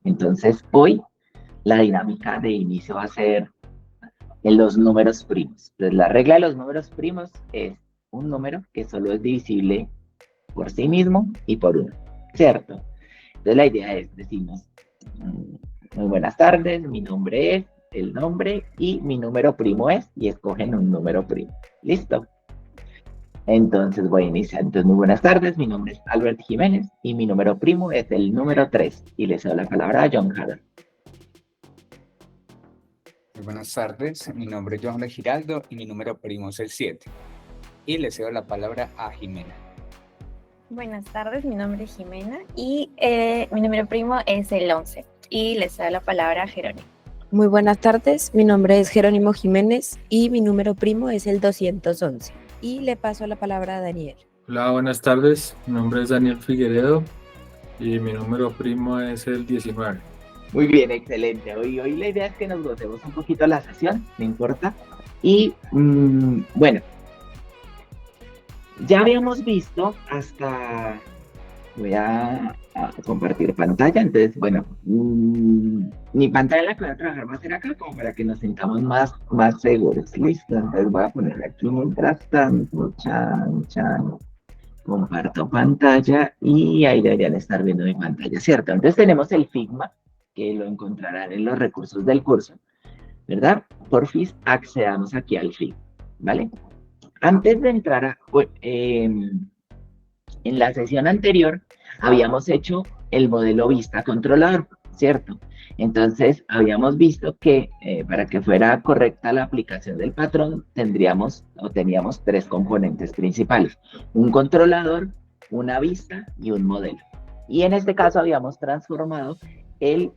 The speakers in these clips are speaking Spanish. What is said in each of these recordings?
Entonces, hoy la dinámica de inicio va a ser en los números primos. Entonces, la regla de los números primos es un número que solo es divisible por sí mismo y por uno, ¿cierto? Entonces, la idea es decirnos, muy buenas tardes, mi nombre es, el nombre y mi número primo es, y escogen un número primo. ¿Listo? Entonces voy a iniciar. Entonces, muy buenas tardes, mi nombre es Albert Jiménez y mi número primo es el número 3. Y le cedo la palabra a John Haddon. Muy buenas tardes, mi nombre es Johan de Giraldo y mi número primo es el 7. Y le cedo la palabra a Jimena. Buenas tardes, mi nombre es Jimena y mi número primo es el 11. Y les doy la palabra a Jerónimo. Muy buenas tardes, mi nombre es Jerónimo Jiménez y mi número primo es el 211. Y le paso la palabra a Daniel. Hola, buenas tardes, mi nombre es Daniel Figueredo y mi número primo es el 19. Muy bien, excelente. Hoy la idea es que nos gocemos un poquito la sesión, no importa. Y bueno, ya habíamos visto hasta... Voy a compartir pantalla, entonces, bueno, mi pantalla en la que voy a trabajar va a ser acá, como para que nos sintamos más seguros. Listo, entonces voy a poner aquí mientras tanto, comparto pantalla y ahí deberían estar viendo mi pantalla, ¿cierto? Entonces tenemos el Figma, que lo encontrarán en los recursos del curso, ¿verdad? Porfis, accedamos aquí al Figma, ¿vale? Antes de entrar en la sesión anterior habíamos hecho el modelo vista controlador, ¿cierto? Entonces habíamos visto que para que fuera correcta la aplicación del patrón teníamos 3 componentes principales: un controlador, una vista y un modelo. Y en este caso habíamos transformado el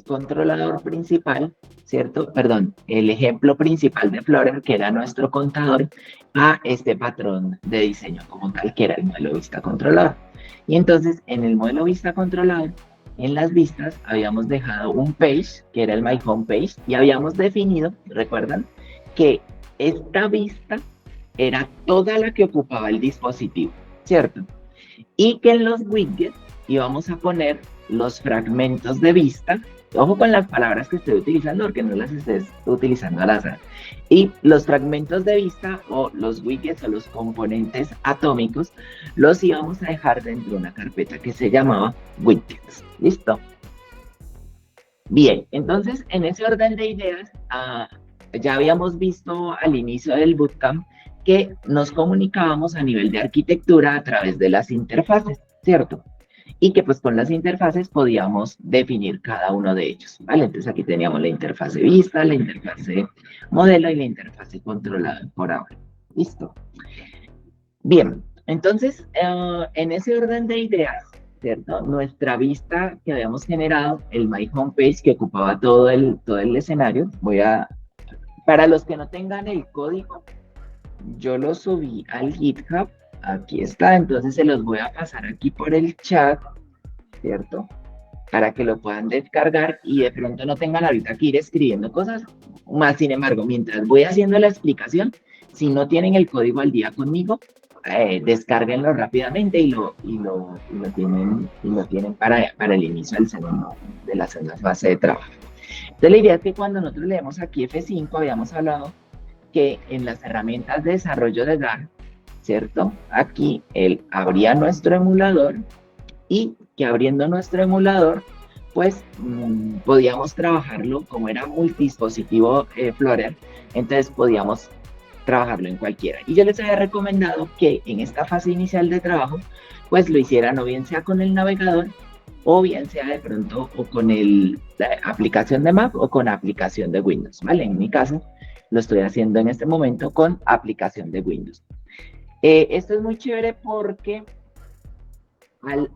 controlador principal, ¿cierto? Perdón, el ejemplo principal de Flutter, que era nuestro contador, a este patrón de diseño como tal, que era el modelo vista controlador. Y entonces, en el modelo vista controlador, en las vistas, habíamos dejado un page, que era el My Home Page, y habíamos definido, ¿recuerdan? Que esta vista era toda la que ocupaba el dispositivo, ¿cierto? Y que en los widgets íbamos a poner los fragmentos de vista. Ojo con las palabras que estoy utilizando, porque no las estés utilizando al azar. Y los fragmentos de vista o los widgets o los componentes atómicos los íbamos a dejar dentro de una carpeta que se llamaba widgets. ¿Listo? Bien, entonces en ese orden de ideas ya habíamos visto al inicio del bootcamp que nos comunicábamos a nivel de arquitectura a través de las interfaces, ¿cierto? Y que pues con las interfaces podíamos definir cada uno de ellos, ¿vale? Entonces aquí teníamos la interfase vista, la interfase modelo y la interfase controlada por ahora. ¿Listo? Bien, entonces en ese orden de ideas, ¿cierto? Nuestra vista que habíamos generado, el My Homepage que ocupaba todo el escenario, para los que no tengan el código, yo lo subí al GitHub. Aquí está, entonces se los voy a pasar aquí por el chat, ¿cierto? Para que lo puedan descargar y de pronto no tengan ahorita que ir escribiendo cosas. Más sin embargo, mientras voy haciendo la explicación, si no tienen el código al día conmigo, descárguenlo rápidamente y lo tienen para el inicio de la segunda fase de trabajo. Entonces la idea es que cuando nosotros leemos aquí F5, habíamos hablado que en las herramientas de desarrollo de GAN, ¿cierto? Aquí él abría nuestro emulador y que abriendo nuestro emulador, pues podíamos trabajarlo como era multidispositivo Flutter, entonces podíamos trabajarlo en cualquiera. Y yo les había recomendado que en esta fase inicial de trabajo, pues lo hicieran o bien sea con el navegador, o bien sea de pronto o con la aplicación de Mac o con aplicación de Windows, ¿vale? En mi caso, lo estoy haciendo en este momento con aplicación de Windows. Esto es muy chévere porque al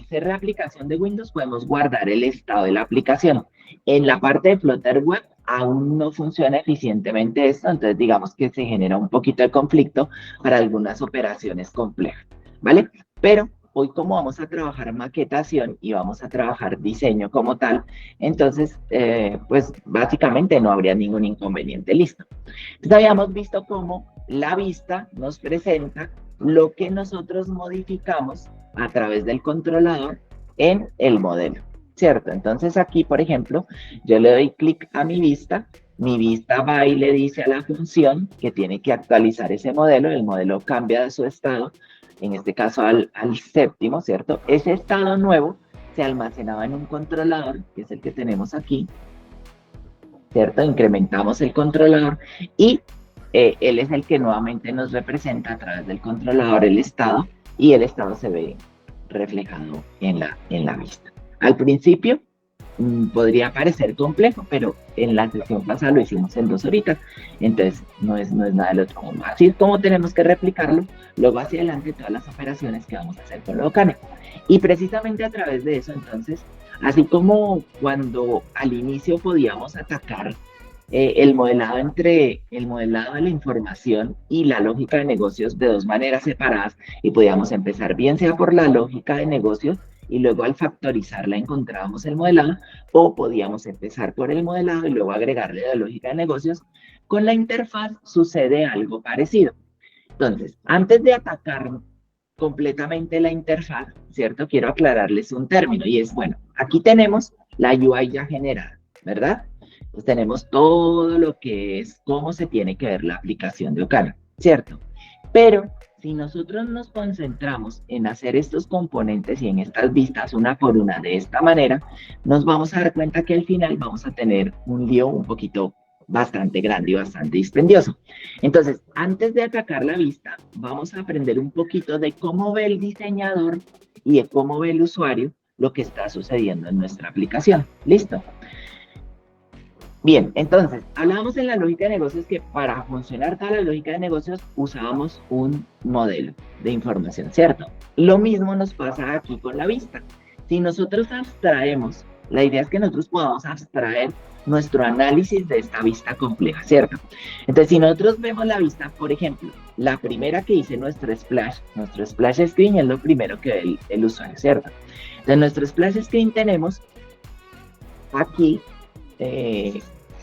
ser la aplicación de Windows podemos guardar el estado de la aplicación. En la parte de Flutter Web aún no funciona eficientemente esto, entonces digamos que se genera un poquito de conflicto para algunas operaciones complejas, ¿vale? Pero hoy como vamos a trabajar maquetación y vamos a trabajar diseño como tal, entonces pues básicamente no habría ningún inconveniente. Listo. Entonces habíamos visto cómo la vista nos presenta lo que nosotros modificamos a través del controlador en el modelo, ¿cierto? Entonces aquí, por ejemplo, yo le doy clic a mi vista va y le dice a la función que tiene que actualizar ese modelo, el modelo cambia de su estado, en este caso al séptimo, ¿cierto? Ese estado nuevo se almacenaba en un controlador, que es el que tenemos aquí, ¿cierto? Incrementamos el controlador y él es el que nuevamente nos representa a través del controlador el estado, y el estado se ve reflejado en la vista. Al principio podría parecer complejo, pero en la sesión pasada lo hicimos en 2 horitas, entonces no es nada del otro mundo. Así es como tenemos que replicarlo luego hacia adelante todas las operaciones que vamos a hacer con Locane. Y precisamente a través de eso, entonces, así como cuando al inicio podíamos atacar el modelado entre el modelado de la información y la lógica de negocios de 2 maneras separadas, y podíamos empezar bien sea por la lógica de negocios y luego al factorizarla encontrábamos el modelado, o podíamos empezar por el modelado y luego agregarle la lógica de negocios. Con la interfaz sucede algo parecido. Entonces, antes de atacar completamente la interfaz, ¿cierto? Quiero aclararles un término, y es, bueno, aquí tenemos la UI ya generada, ¿verdad? Pues tenemos todo lo que es cómo se tiene que ver la aplicación de Locane, ¿cierto? Pero si nosotros nos concentramos en hacer estos componentes y en estas vistas una por una de esta manera, nos vamos a dar cuenta que al final vamos a tener un lío un poquito bastante grande y bastante dispendioso. Entonces, antes de atacar la vista, vamos a aprender un poquito de cómo ve el diseñador y de cómo ve el usuario lo que está sucediendo en nuestra aplicación. ¿Listo? Bien, entonces, hablábamos en la lógica de negocios que para funcionar toda la lógica de negocios usábamos un modelo de información, ¿cierto? Lo mismo nos pasa aquí con la vista. Si nosotros abstraemos, la idea es que nosotros podamos abstraer nuestro análisis de esta vista compleja, ¿cierto? Entonces, si nosotros vemos la vista, por ejemplo, la primera que dice nuestro splash screen es lo primero que ve el usuario, ¿cierto? Entonces, en nuestro splash screen tenemos aquí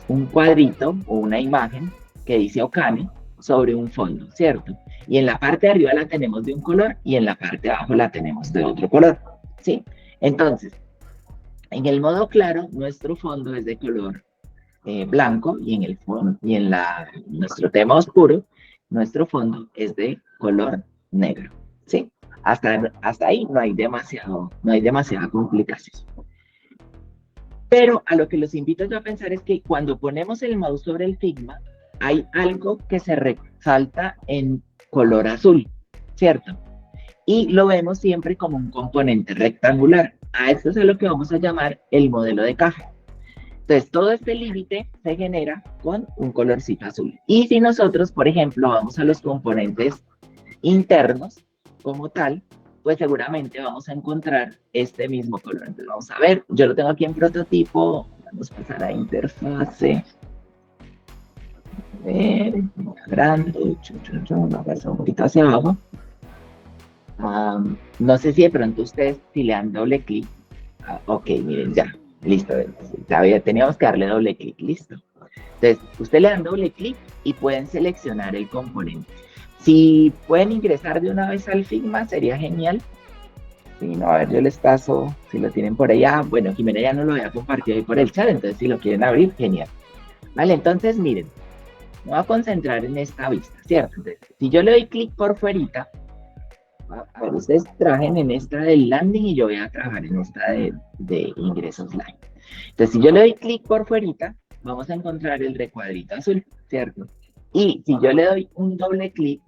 un cuadrito o una imagen que dice Locane sobre un fondo, ¿cierto? Y en la parte de arriba la tenemos de un color y en la parte de abajo la tenemos de otro color, ¿sí? Entonces, en el modo claro, nuestro fondo es de color blanco, y en el fondo, y en nuestro tema oscuro, nuestro fondo es de color negro, ¿sí? Hasta ahí no hay demasiada complicación. Pero a lo que los invito yo a pensar es que cuando ponemos el mouse sobre el Figma, hay algo que se resalta en color azul, ¿cierto? Y lo vemos siempre como un componente rectangular. A esto es a lo que vamos a llamar el modelo de caja. Entonces, todo este límite se genera con un colorcito azul. Y si nosotros, por ejemplo, vamos a los componentes internos como tal, pues seguramente vamos a encontrar este mismo color. Entonces vamos a ver, yo lo tengo aquí en prototipo, vamos a pasar a interfase. A ver, grande, vamos a un poquito hacia abajo. No sé si de pronto ustedes, si le dan doble clic, ok, miren, ya, listo, teníamos que darle doble clic, listo. Entonces, ustedes le dan doble clic y pueden seleccionar el componente. Si pueden ingresar de una vez al Figma, sería genial. Si no, a ver, yo les paso, si lo tienen por allá. Bueno, Jimena ya no lo había compartido ahí por el chat, entonces si lo quieren abrir, genial. Vale, entonces miren, me voy a concentrar en esta vista, ¿cierto? Entonces, si yo le doy clic por fuerita, a ver, ustedes trabajen en esta del landing y yo voy a trabajar en esta de ingresos line. Entonces, si yo le doy clic por fuerita, vamos a encontrar el recuadrito azul, ¿cierto? Y si yo le doy un doble clic,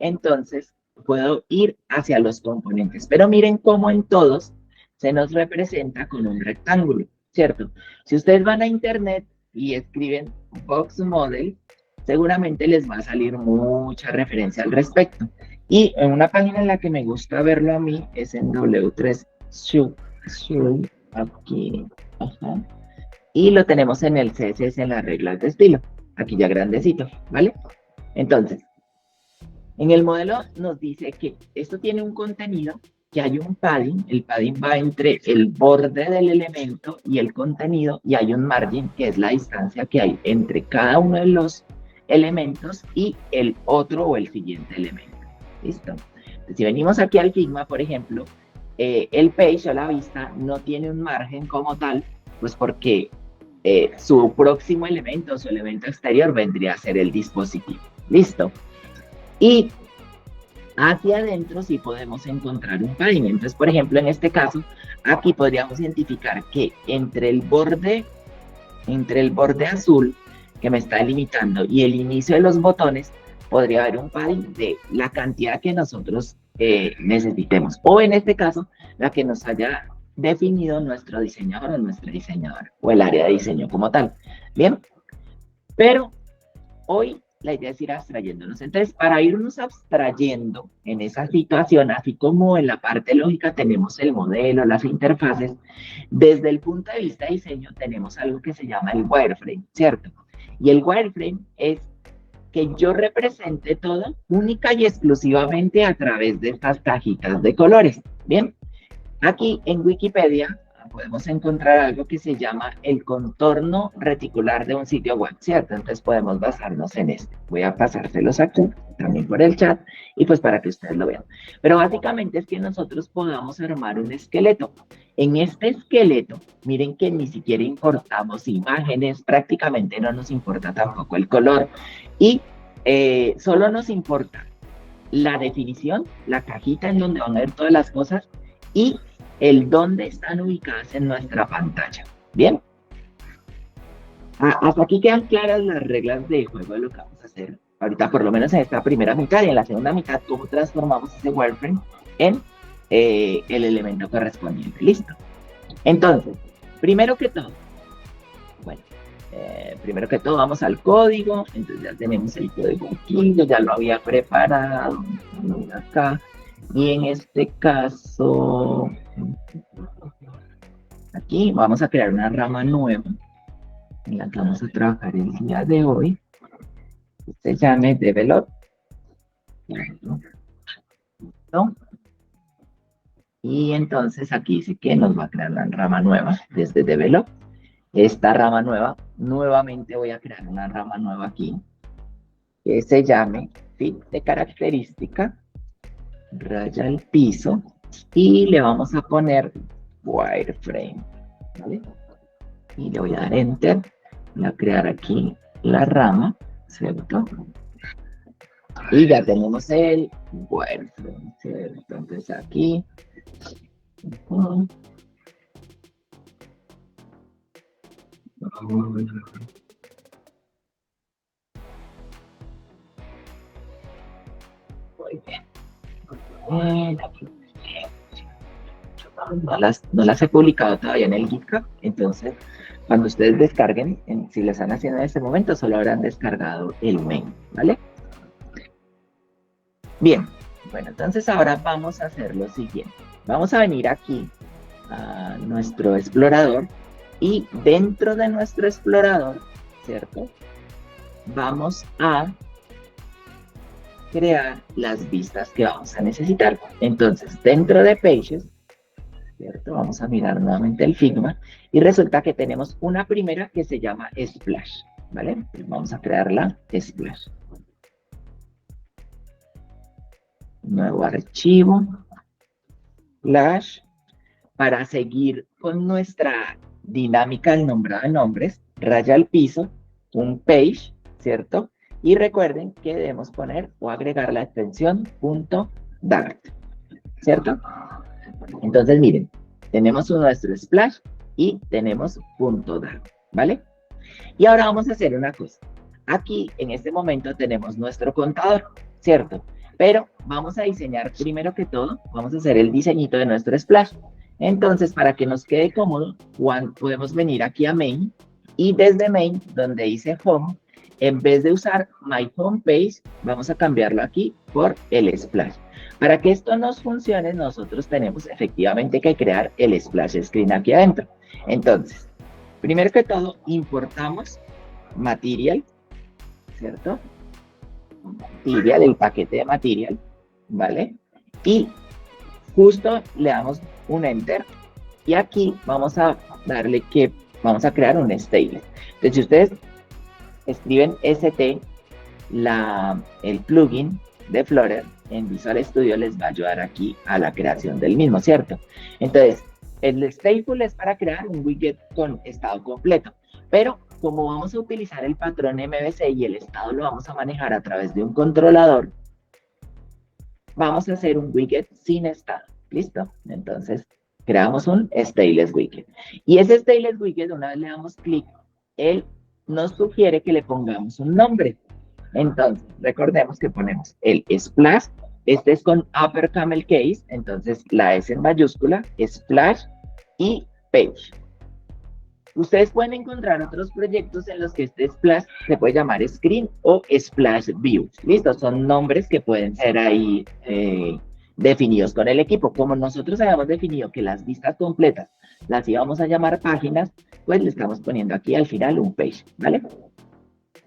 entonces puedo ir hacia los componentes. Pero miren cómo en todos se nos representa con un rectángulo, ¿cierto? Si ustedes van a internet y escriben Box Model, seguramente les va a salir mucha referencia al respecto. Y en una página en la que me gusta verlo a mí es en W3 Shoe, aquí, ajá. Y lo tenemos en el CSS en las reglas de estilo, aquí ya grandecito, ¿vale? Entonces, en el modelo nos dice que esto tiene un contenido, que hay un padding, el padding va entre el borde del elemento y el contenido, y hay un margin, que es la distancia que hay entre cada uno de los elementos y el otro o el siguiente elemento. ¿Listo? Entonces, si venimos aquí al Figma, por ejemplo, el page o la vista no tiene un margen como tal, pues porque su próximo elemento, su elemento exterior vendría a ser el dispositivo. ¿Listo? Y hacia adentro sí podemos encontrar un padding. Entonces, por ejemplo, en este caso, aquí podríamos identificar que entre el borde azul que me está limitando y el inicio de los botones, podría haber un padding de la cantidad que nosotros necesitemos. O en este caso, la que nos haya definido nuestro diseñador o nuestra diseñadora, o el área de diseño como tal. Bien, pero hoy la idea es ir abstrayéndonos. Entonces, para irnos abstrayendo en esa situación, así como en la parte lógica tenemos el modelo, las interfaces, desde el punto de vista de diseño tenemos algo que se llama el wireframe, ¿cierto? Y el wireframe es que yo represente todo única y exclusivamente a través de estas cajitas de colores. Bien, aquí en Wikipedia podemos encontrar algo que se llama el contorno reticular de un sitio web, ¿cierto? Entonces podemos basarnos en este. Voy a pasárselos aquí, también por el chat, y pues para que ustedes lo vean. Pero básicamente es que nosotros podamos armar un esqueleto. En este esqueleto, miren que ni siquiera importamos imágenes, prácticamente no nos importa tampoco el color, y solo nos importa la definición, la cajita en donde van a ver todas las cosas, y el dónde están ubicadas en nuestra pantalla. ¿Bien? Hasta aquí quedan claras las reglas de juego de lo que vamos a hacer ahorita, por lo menos en esta primera mitad, y en la segunda mitad, cómo transformamos ese wireframe en el elemento correspondiente. ¿Listo? Entonces, primero que todo, vamos al código. Entonces ya tenemos el código aquí, yo ya lo había preparado acá. Y en este caso, aquí vamos a crear una rama nueva en la que vamos a trabajar el día de hoy. Se llame Develop. ¿No? Y entonces aquí dice que nos va a crear la rama nueva desde Develop. Esta rama nueva, nuevamente voy a crear una rama nueva aquí que se llame Fit de característica, raya al piso, y le vamos a poner wireframe, ¿vale? Y le voy a dar enter, voy a crear aquí la rama, ¿cierto? Y ya tenemos el wireframe, ¿cierto? Entonces aquí, muy bien. No las he publicado todavía en el GitHub, entonces cuando ustedes descarguen, si lo están haciendo en este momento, solo habrán descargado el main, ¿vale? Bien, bueno, entonces ahora vamos a hacer lo siguiente. Vamos a venir aquí a nuestro explorador y dentro de nuestro explorador, ¿cierto? Vamos a crear las vistas que vamos a necesitar. Entonces, dentro de Pages, ¿cierto? Vamos a mirar nuevamente el Figma y resulta que tenemos una primera que se llama Splash, ¿vale? Vamos a crearla Splash. Nuevo archivo, Splash, para seguir con nuestra dinámica del nombrado de nombres, raya al piso, un page, ¿cierto? Y recuerden que debemos poner o agregar la extensión .dart, ¿cierto? Entonces, miren, tenemos nuestro splash y tenemos .dart, ¿vale? Y ahora vamos a hacer una cosa. Aquí, en este momento, tenemos nuestro contador, ¿cierto? Pero vamos a diseñar primero que todo, vamos a hacer el diseñito de nuestro splash. Entonces, para que nos quede cómodo, podemos venir aquí a main y desde main, donde dice home, en vez de usar my home page, vamos a cambiarlo aquí por el splash. Para que esto nos funcione, nosotros tenemos efectivamente que crear el splash screen aquí adentro. Entonces, primero que todo, importamos material, ¿cierto? Material, el paquete de material, ¿vale? Y justo le damos un enter y aquí vamos a darle que vamos a crear un stateless. Entonces, si ustedes escriben ST, el plugin de Flutter, en Visual Studio les va a ayudar aquí a la creación del mismo, ¿cierto? Entonces, el stateful es para crear un widget con estado completo, pero como vamos a utilizar el patrón MVC y el estado lo vamos a manejar a través de un controlador, vamos a hacer un widget sin estado, ¿listo? Entonces, creamos un stateless widget. Y ese stateless widget, una vez le damos clic, él nos sugiere que le pongamos un nombre. Entonces, recordemos que ponemos el splash, este es con upper camel case, entonces la S en mayúscula, splash y page. Ustedes pueden encontrar otros proyectos en los que este splash se puede llamar screen o splash view. Listo, son nombres que pueden ser ahí definidos con el equipo. Como nosotros habíamos definido que las vistas completas las íbamos a llamar páginas, pues le estamos poniendo aquí al final un page, ¿vale?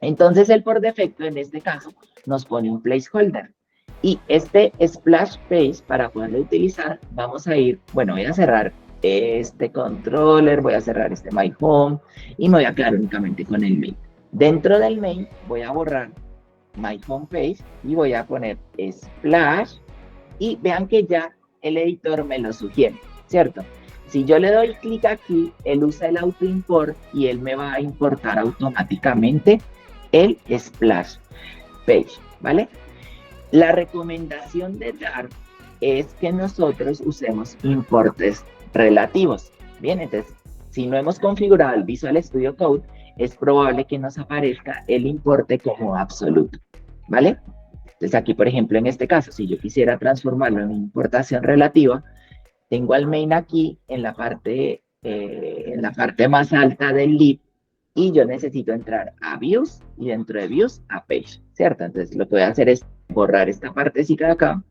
Entonces él por defecto en este caso nos pone un placeholder. Y este splash page, para poderlo utilizar, vamos a ir, bueno, voy a cerrar este controller, voy a cerrar este my home y me voy a quedar únicamente con el main. Dentro del main voy a borrar my home page y voy a poner splash y vean que ya el editor me lo sugiere, ¿cierto? Si yo le doy clic aquí, él usa el auto import y él me va a importar automáticamente el splash page, ¿vale? La recomendación de Dart es que nosotros usemos importes relativos. Bien, entonces, si no hemos configurado el Visual Studio Code, es probable que nos aparezca el importe como absoluto, ¿vale? Entonces aquí, por ejemplo, en este caso, si yo quisiera transformarlo en importación relativa, tengo al main aquí en la parte más alta del lib y yo necesito entrar a views y dentro de views a page, ¿cierto? Entonces lo que voy a hacer es borrar esta partecita de acá,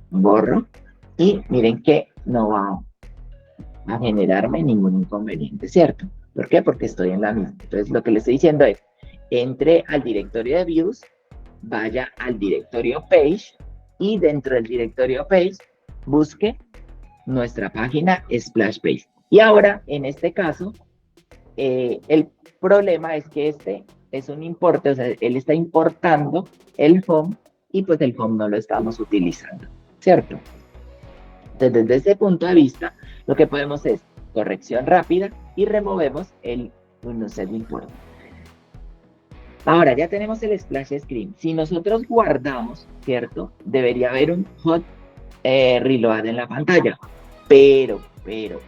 borro y miren que no va a generarme ningún inconveniente, ¿cierto? ¿Por qué? Porque estoy en la misma. Entonces lo que le estoy diciendo es, entre al directorio de views, vaya al directorio page y dentro del directorio page busque nuestra página splash page. Y ahora, en este caso, el problema es que este es un importe, o sea, él está importando el home y pues el home no lo estamos utilizando, ¿cierto? Entonces, desde ese punto de vista, lo que podemos es corrección rápida y removemos el unset import. Ahora, ya tenemos el splash screen. Si nosotros guardamos, ¿cierto? Debería haber un hot reload en la pantalla. Pero,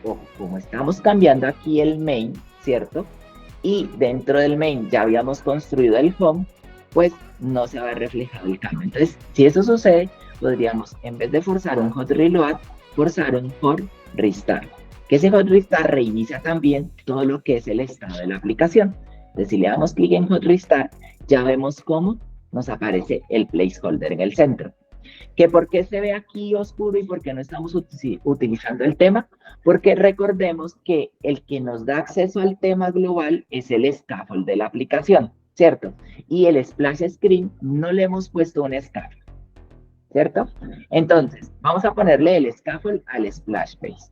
ojo, como estamos cambiando aquí el main, ¿cierto? Y dentro del main ya habíamos construido el home, pues no se va a ver reflejado el cambio. Entonces, si eso sucede, podríamos, en vez de forzar un hot reload, forzar un hot restart. Que ese hot restart reinicia también todo lo que es el estado de la aplicación. Entonces, si le damos clic en hot restart, ya vemos cómo nos aparece el placeholder en el centro. ¿Que por qué se ve aquí oscuro y por qué no estamos utilizando el tema? Porque recordemos que el que nos da acceso al tema global es el scaffold de la aplicación, ¿cierto? Y el splash screen no le hemos puesto un scaffold, ¿cierto? Entonces, vamos a ponerle el scaffold al splash page.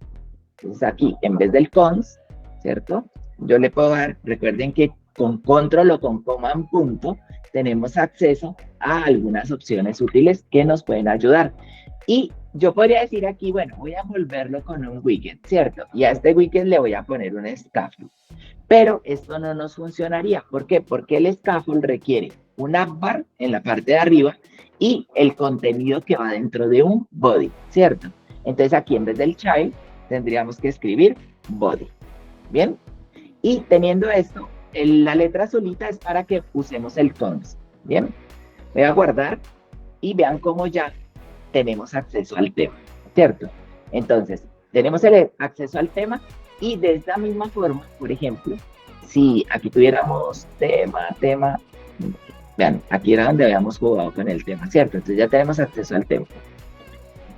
Entonces aquí, en vez del cons, ¿cierto? Yo le puedo dar, recuerden que con control o con command punto, tenemos acceso a algunas opciones útiles que nos pueden ayudar. Y yo podría decir aquí, bueno, voy a envolverlo con un widget, ¿cierto? Y a este widget le voy a poner un scaffold. Pero esto no nos funcionaría. ¿Por qué? Porque el scaffold requiere un app bar en la parte de arriba y el contenido que va dentro de un body, ¿cierto? Entonces aquí en vez del child tendríamos que escribir body. ¿Bien? Y teniendo esto, la letra azulita es para que usemos el cons. Bien, voy a guardar y vean cómo ya tenemos acceso al tema, ¿cierto? Entonces, tenemos el acceso al tema y de esta misma forma, por ejemplo, si aquí tuviéramos tema, vean, aquí era donde habíamos jugado con el tema, ¿cierto? Entonces ya tenemos acceso al tema.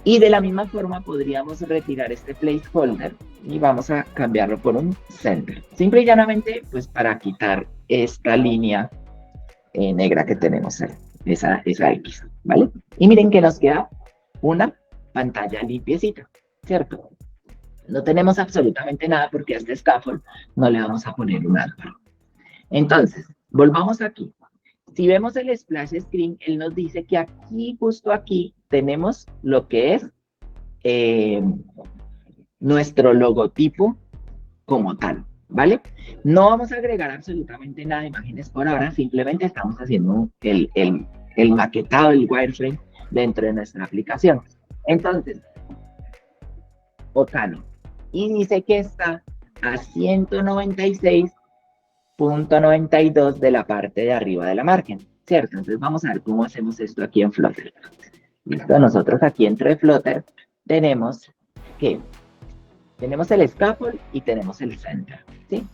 Y de la misma forma podríamos retirar este placeholder y vamos a cambiarlo por un center. Simple y llanamente, pues para quitar esta línea negra que tenemos ahí, esa X, ¿vale? Y miren que nos queda una pantalla limpiecita, ¿cierto? No tenemos absolutamente nada porque a este scaffold no le vamos a poner un árbol. Entonces, volvamos aquí. Si vemos el splash screen, él nos dice que aquí, justo aquí, tenemos lo que es nuestro logotipo como tal, ¿vale? No vamos a agregar absolutamente nada de imágenes por ahora, simplemente estamos haciendo el maquetado, el wireframe dentro de nuestra aplicación. Entonces, Ocano, y dice que está a 196.92 de la parte de arriba de la margen, ¿cierto? Entonces vamos a ver cómo hacemos esto aquí en Flutter. Listo, nosotros aquí dentro de Flutter tenemos que tenemos el scaffold y tenemos el center, ¿sí?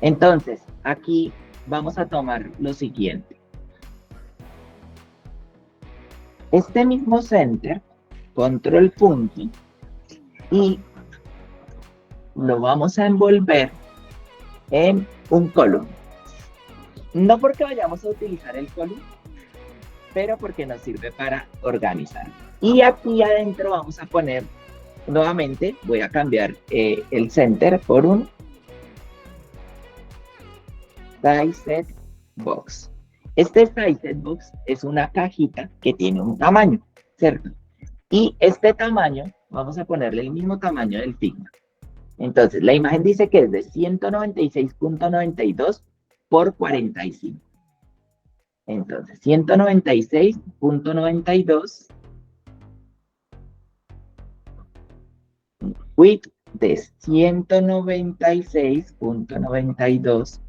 Entonces, aquí vamos a tomar lo siguiente. Este mismo center, control punto, y lo vamos a envolver en un column. No porque vayamos a utilizar el column, pero porque nos sirve para organizar. Y aquí adentro vamos a poner, nuevamente, voy a cambiar el center por un size box. Este size box es una cajita que tiene un tamaño, ¿cierto? Y este tamaño, vamos a ponerle el mismo tamaño del Figma. Entonces, la imagen dice que es de 196.92 por 45. Entonces, 196.92 width de 196.92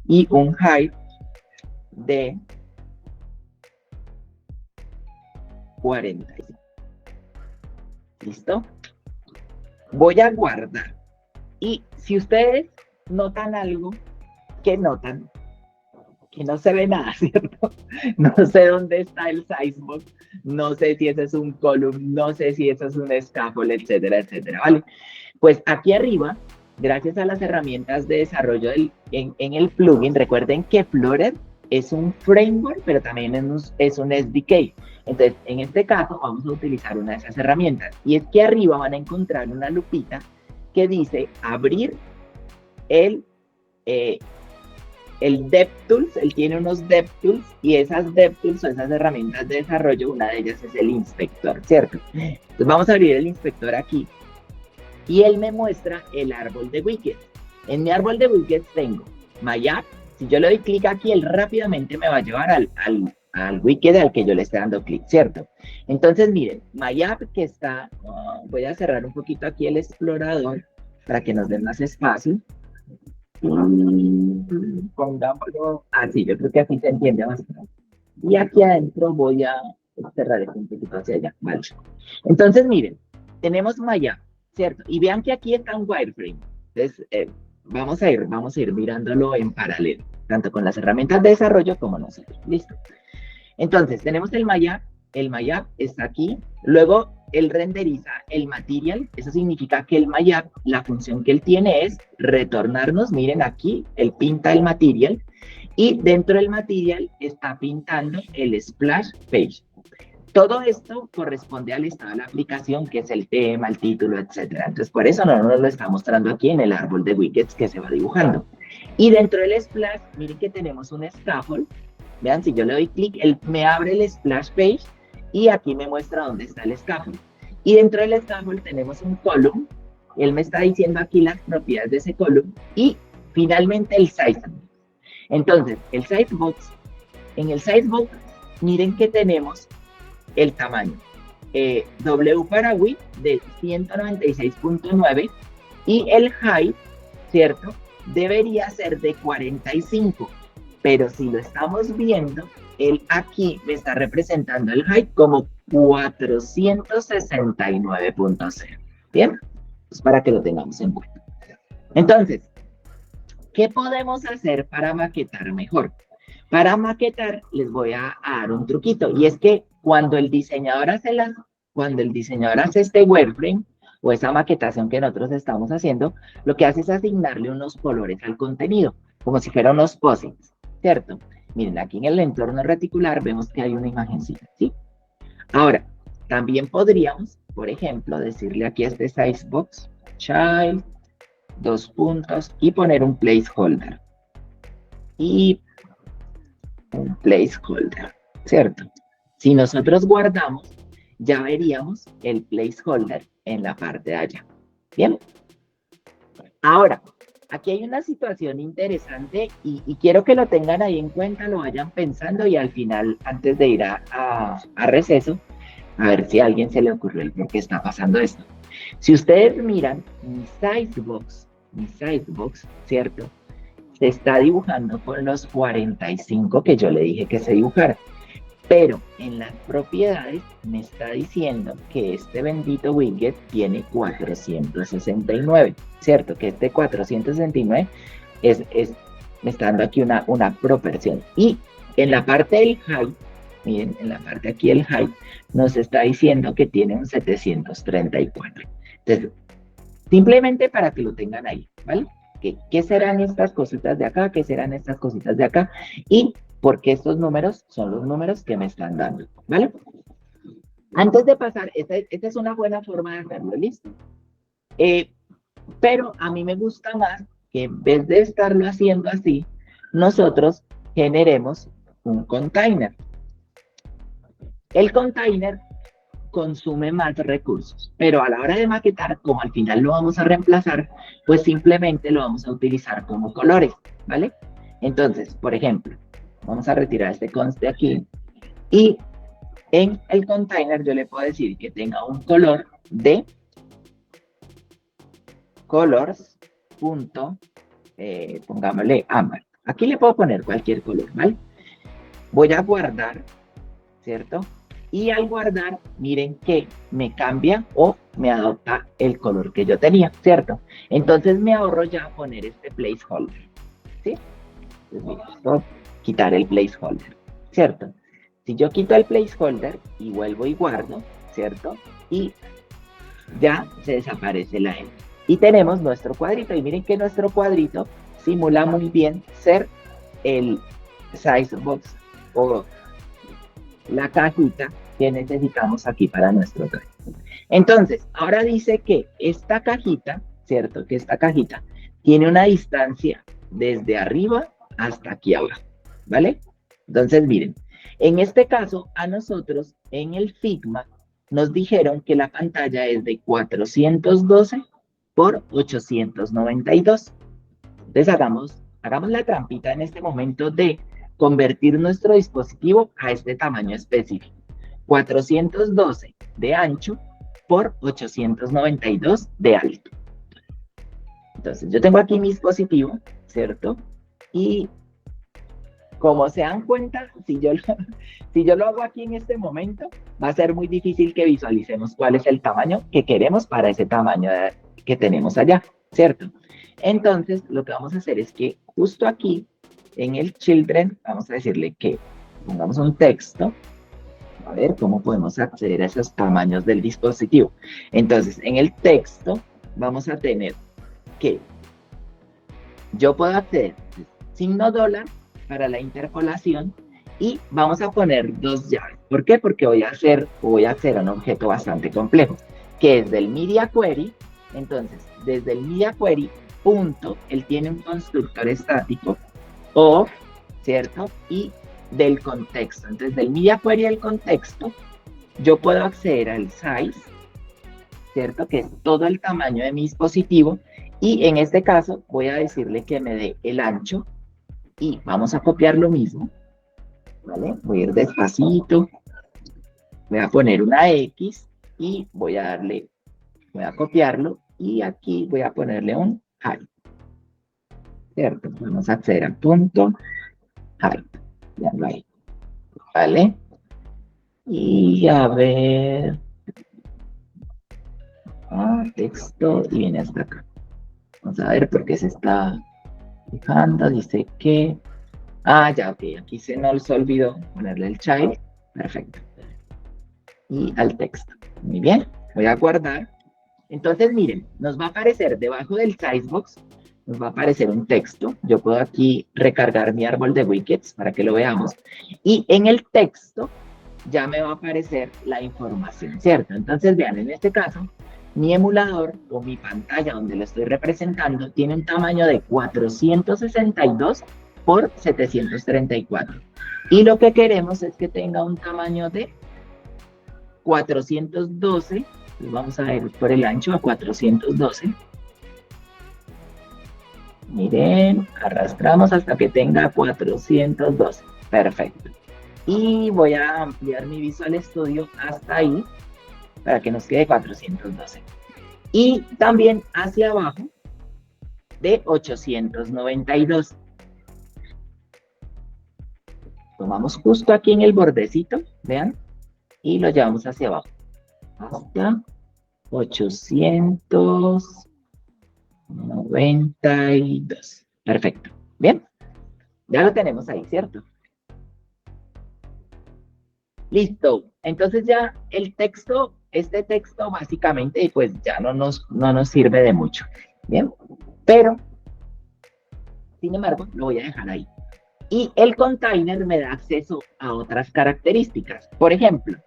y un height de 45. ¿Listo? Voy a guardar. Y si ustedes notan algo, ¿qué notan? Que no se ve nada, ¿cierto? No sé dónde está el sizebox, no sé si ese es un column, no sé si eso es un scaffold, etcétera, etcétera, ¿vale? Pues aquí arriba, gracias a las herramientas de desarrollo en el plugin, recuerden que Flutter es un framework, pero también es un SDK. Entonces, en este caso, vamos a utilizar una de esas herramientas. Y es que arriba van a encontrar una lupita que dice abrir el DevTools. Él tiene unos DevTools y esas DevTools o esas herramientas de desarrollo, una de ellas es el inspector, ¿cierto? Entonces vamos a abrir el inspector aquí y él me muestra el árbol de widgets. En mi árbol de widgets tengo My App. Si yo le doy clic aquí, él rápidamente me va a llevar al widget al que yo le estoy dando clic, ¿cierto? Entonces, miren, My App que está, voy a cerrar un poquito aquí el explorador para que nos den más espacio. Pongámoslo así, yo creo que así se entiende bastante. Y aquí adentro voy a cerrar esto un poquito hacia allá, ¿vale? Entonces, miren, tenemos My App, ¿cierto? Y vean que aquí está un wireframe. Entonces, vamos a ir mirándolo en paralelo, tanto con las herramientas de desarrollo como nosotros. ¿Listo? Entonces, tenemos el My App está aquí, luego él renderiza el material, eso significa que el My App, la función que él tiene es retornarnos, miren aquí, él pinta el material, y dentro del material está pintando el splash page. Todo esto corresponde al estado de la aplicación, que es el tema, el título, etcétera. Entonces, por eso no nos lo está mostrando aquí en el árbol de widgets que se va dibujando. Y dentro del splash, miren que tenemos un scaffold. Vean, si yo le doy clic, él me abre el splash page y aquí me muestra dónde está el scaffold. Y dentro del scaffold tenemos un column. Él me está diciendo aquí las propiedades de ese column. Y finalmente el sizebox. Entonces, el sizebox, en el sizebox, miren que tenemos el tamaño W para width de 196.9 y el height, ¿cierto? Debería ser de 45, pero si lo estamos viendo, él aquí me está representando el height como 469.0, ¿bien? Pues para que lo tengamos en cuenta. Entonces, ¿qué podemos hacer para maquetar mejor? Para maquetar les voy a dar un truquito, y es que cuando el diseñador hace este wireframe o esa maquetación que nosotros estamos haciendo, lo que hace es asignarle unos colores al contenido, como si fueran unos posits, ¿cierto? Miren, aquí en el entorno reticular vemos que hay una imagencita, ¿sí? Ahora, también podríamos, por ejemplo, decirle aquí a este sizebox, child, 2 puntos, y poner un placeholder. Y un placeholder, ¿cierto? Si nosotros guardamos, ya veríamos el placeholder en la parte de allá. Bien. Ahora, aquí hay una situación interesante y quiero que lo tengan ahí en cuenta, lo vayan pensando y al final, antes de ir a receso, a ver si a alguien se le ocurrió el por qué está pasando esto. Si ustedes miran mi sizebox, ¿cierto? Se está dibujando con los 45 que yo le dije que se dibujara. Pero en las propiedades me está diciendo que este bendito widget tiene 469, ¿cierto? Que este 469 me está dando aquí una proporción. Y en la parte del height, miren, en la parte aquí del height, nos está diciendo que tiene un 734. Entonces, simplemente para que lo tengan ahí, ¿vale? ¿Qué serán estas cositas de acá? ¿Qué serán estas cositas de acá? Y porque estos números son los números que me están dando, ¿vale? Antes de pasar, esta es una buena forma de hacerlo, ¿listo? Pero a mí me gusta más que en vez de estarlo haciendo así, nosotros generemos un container. El container consume más recursos, pero a la hora de maquetar, como al final lo vamos a reemplazar, pues simplemente lo vamos a utilizar como colores, ¿vale? Entonces, por ejemplo, vamos a retirar este const de aquí y en el container yo le puedo decir que tenga un color de colors. Pongámosle ámbar. Aquí le puedo poner cualquier color, ¿vale? Voy a guardar, ¿cierto? Y al guardar, miren que me cambia o me adopta el color que yo tenía, ¿cierto? Entonces me ahorro ya poner este placeholder, ¿sí? Entonces, mira, puedo quitar el placeholder, ¿cierto? Si yo quito el placeholder y vuelvo y guardo, ¿cierto? Y ya se desaparece la N. Y tenemos nuestro cuadrito, y miren que nuestro cuadrito simula muy bien ser el sizebox o la cajita que necesitamos aquí para nuestro traje. Entonces, ahora dice que esta cajita, ¿cierto? Que esta cajita tiene una distancia desde arriba hasta aquí abajo, ¿vale? Entonces, miren, en este caso, a nosotros en el Figma nos dijeron que la pantalla es de 412 por 892. Entonces, hagamos la trampita en este momento de convertir nuestro dispositivo a este tamaño específico. 412 de ancho por 892 de alto. Entonces, yo tengo aquí mi dispositivo, ¿cierto? Y como se dan cuenta, si yo lo hago aquí en este momento, va a ser muy difícil que visualicemos cuál es el tamaño que queremos para ese tamaño que tenemos allá, ¿cierto? Entonces, lo que vamos a hacer es que justo aquí, en el children, vamos a decirle que pongamos un texto. A ver cómo podemos acceder a esos tamaños del dispositivo. Entonces, en el texto vamos a tener que yo puedo acceder signo $, para la interpolación, y vamos a poner dos llaves. ¿Por qué? Porque voy a acceder a un objeto bastante complejo, que es del media query. Entonces, desde el media query, punto, él tiene un constructor estático, of, ¿cierto? Y del contexto. Entonces, del media query del contexto, yo puedo acceder al size, ¿cierto? Que es todo el tamaño de mi dispositivo, y en este caso voy a decirle que me dé el ancho, y vamos a copiar lo mismo, ¿vale? Voy a ir despacito, voy a poner una X, y voy a copiarlo, y aquí voy a ponerle un height, ¿cierto? Vamos a acceder al punto height, ya lo hay, ¿vale? Y a ver, texto, y viene hasta acá. Vamos a ver por qué se está fijando, dice que, ya, ok, aquí se nos olvidó ponerle el child, perfecto. Y al texto, muy bien, voy a guardar. Entonces, miren, nos va a aparecer debajo del sizebox, nos va a aparecer un texto. Yo puedo aquí recargar mi árbol de widgets para que lo veamos. Y en el texto ya me va a aparecer la información, ¿cierto? Entonces, vean, en este caso, mi emulador o mi pantalla donde lo estoy representando tiene un tamaño de 462 por 734. Y lo que queremos es que tenga un tamaño de 412. Pues vamos a ir por el ancho a 412. Miren, arrastramos hasta que tenga 412. Perfecto. Y voy a ampliar mi Visual Studio hasta ahí para que nos quede 412. Y también hacia abajo de 892. Tomamos justo aquí en el bordecito, vean, y lo llevamos hacia abajo. Hasta 892. Perfecto. Bien. Ya lo tenemos ahí, ¿cierto? Listo. Entonces ya el texto, este texto básicamente, pues ya no nos sirve de mucho. Bien. Pero, sin embargo, lo voy a dejar ahí. Y el container me da acceso a otras características. Por ejemplo,